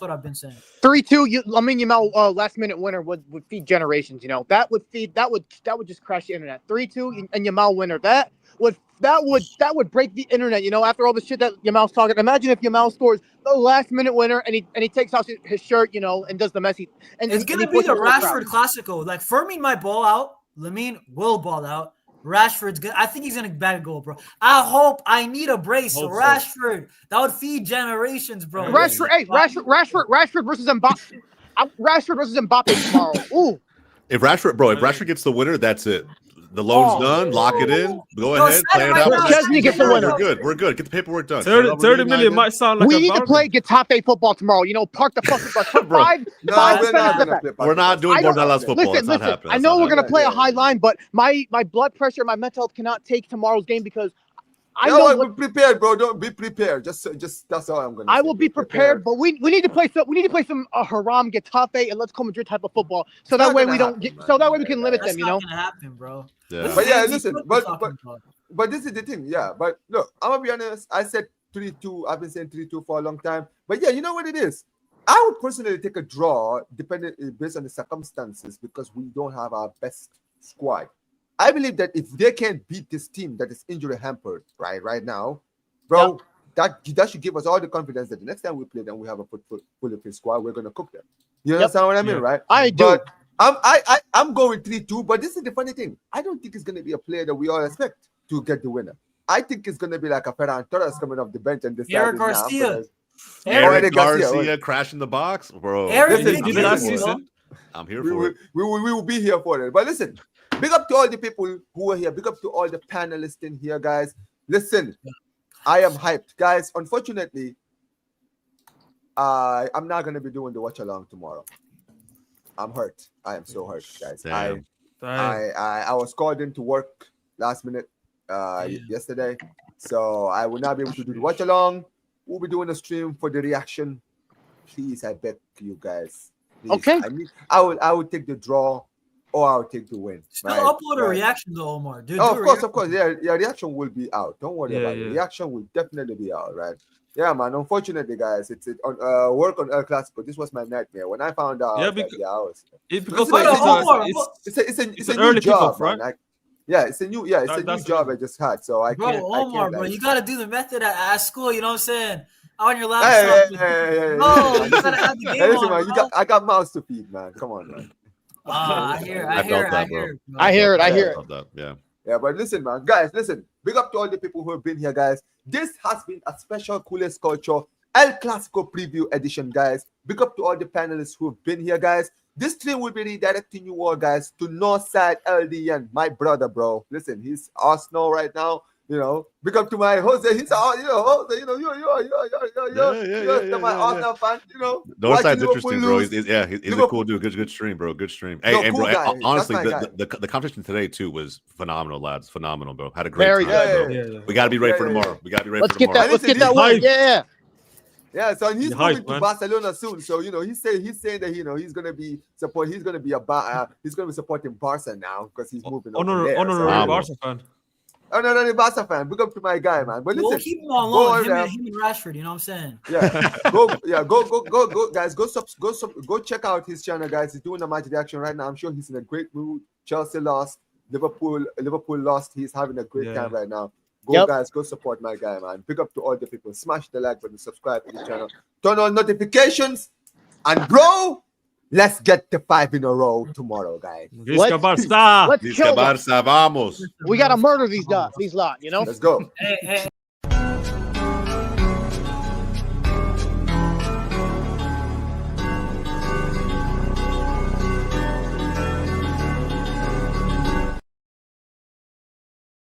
[SPEAKER 3] what I've been saying.
[SPEAKER 8] 3-2. Lamine Yamal last minute winner would feed generations. You know that would just crash the internet. 3-2 and Yamal winner. That would break the internet. You know, after all the shit that Yamal's talking. Imagine if Yamal scores the last minute winner and he takes off his shirt, you know, and does the messy. And
[SPEAKER 3] it's gonna be the Rashford Clásico. Like Fermín might ball out. Lamine will ball out. Rashford's good. I think he's gonna bag a goal, bro. I need a brace. Rashford. That would feed generations, bro.
[SPEAKER 8] Rashford versus Mbappe. Rashford versus Mbappe tomorrow. Ooh.
[SPEAKER 4] If Rashford gets the winner, that's it. The loan's done. Lock it in. Go ahead. Play it out.
[SPEAKER 8] Chesney gets the winner.
[SPEAKER 4] We're good. Get the paperwork done.
[SPEAKER 5] 30 million might sound like
[SPEAKER 8] we need to play Getafe football tomorrow. You know, park the fucking bus.
[SPEAKER 4] We're not doing Bordalas football. It's not happening.
[SPEAKER 8] I know we're gonna play a high line, but my blood pressure, my mental health cannot take tomorrow's game because I know.
[SPEAKER 1] Be prepared, bro. Don't be prepared. Just that's all I'm gonna.
[SPEAKER 8] I will be prepared, but we need to play some Haram Getafe and Let's Go Madrid type of football, so that way we don't get. So that way we can limit them. You know.
[SPEAKER 3] That's not gonna happen, bro.
[SPEAKER 4] Yeah.
[SPEAKER 1] But yeah, listen. But this is the thing. Yeah. But look, I'm gonna be honest. I said 3-2. I've been saying 3-2 for a long time. But yeah, you know what it is. I would personally take a draw, based on the circumstances, because we don't have our best squad. I believe that if they can't beat this team that is injury hampered right now, bro, that should give us all the confidence that the next time we play them, we have a fully fit squad. We're gonna cook them. You understand what I mean, right?
[SPEAKER 8] I do.
[SPEAKER 1] But I'm going 3-2. But this is the funny thing. I don't think it's gonna be a player that we all expect to get the winner. I think it's gonna be like a Ferran Torres coming off the bench and deciding
[SPEAKER 3] Garcia.
[SPEAKER 4] Eric Garcia crashing the box, bro. I'm here for it.
[SPEAKER 1] We will be here for it. But listen. Big up to all the people who are here. Big up to all the panelists in here, guys. Listen, I am hyped. Guys, unfortunately, I'm not going to be doing the watch-along tomorrow. I'm hurt. I am so hurt, guys. I was called in to work last minute yesterday, so I will not be able to do the watch-along. We'll be doing a stream for the reaction. Please, I beg you guys. Please.
[SPEAKER 8] Okay.
[SPEAKER 1] I will take the draw. Or I'll take the win.
[SPEAKER 3] Still upload a reaction though, Omar. Dude,
[SPEAKER 1] of course. Yeah, reaction will be out. Don't worry about it. Reaction will definitely be out, right? Yeah, man. Unfortunately, guys, it's on work on El Clásico. This was my nightmare when I found out. It's a new job, right? It's a new job I just had. So I can't.
[SPEAKER 3] Omar, bro, you gotta do the method at school. You know what I'm saying? On your laptop. You gotta have the game
[SPEAKER 1] listen, man, I got mouths to feed, man. Come on, man.
[SPEAKER 3] I hear it.
[SPEAKER 1] Yeah, but listen, man, guys, listen. Big up to all the people who have been here, guys. This has been a special CULERS Culture El Clásico preview edition, guys. Big up to all the panelists who have been here, guys. This stream will be redirecting you all, guys, to Northside LDN, my brother, bro. Listen, he's Arsenal right now. You know, big up to my Jose. He's Jose. You're my Arsenal fan. You know,
[SPEAKER 4] Northside's interesting, bro. He's a cool dude. Good stream, bro. Good stream. Hey, bro. Honestly, the competition today too was phenomenal, lads. Phenomenal, bro. Had a great time. Bro. We got to be ready for tomorrow.
[SPEAKER 8] Let's get that one. Yeah.
[SPEAKER 1] Yeah, so he's moving to Barcelona soon. So he's saying that he's gonna be supporting Barca now because he's moving.
[SPEAKER 5] Honorary Barca fan.
[SPEAKER 1] Oh no, Barca fan. Big up to my guy, man. But listen,
[SPEAKER 3] we'll keep him on loan. Him and Rashford. You know what I'm saying?
[SPEAKER 1] Yeah, go, guys. Go check out his channel, guys. He's doing a match reaction right now. I'm sure he's in a great mood. Chelsea lost. Liverpool lost. He's having a great time right now. Guys, go support my guy, man. Big up to all the people. Smash the like button, subscribe to the channel, turn on notifications, and bro, let's get the 5 in a row tomorrow, guys.
[SPEAKER 5] Visca Barça!
[SPEAKER 4] Visca Barça, vamos!
[SPEAKER 8] We gotta murder these lot, you know?
[SPEAKER 1] Let's go.
[SPEAKER 3] Hey.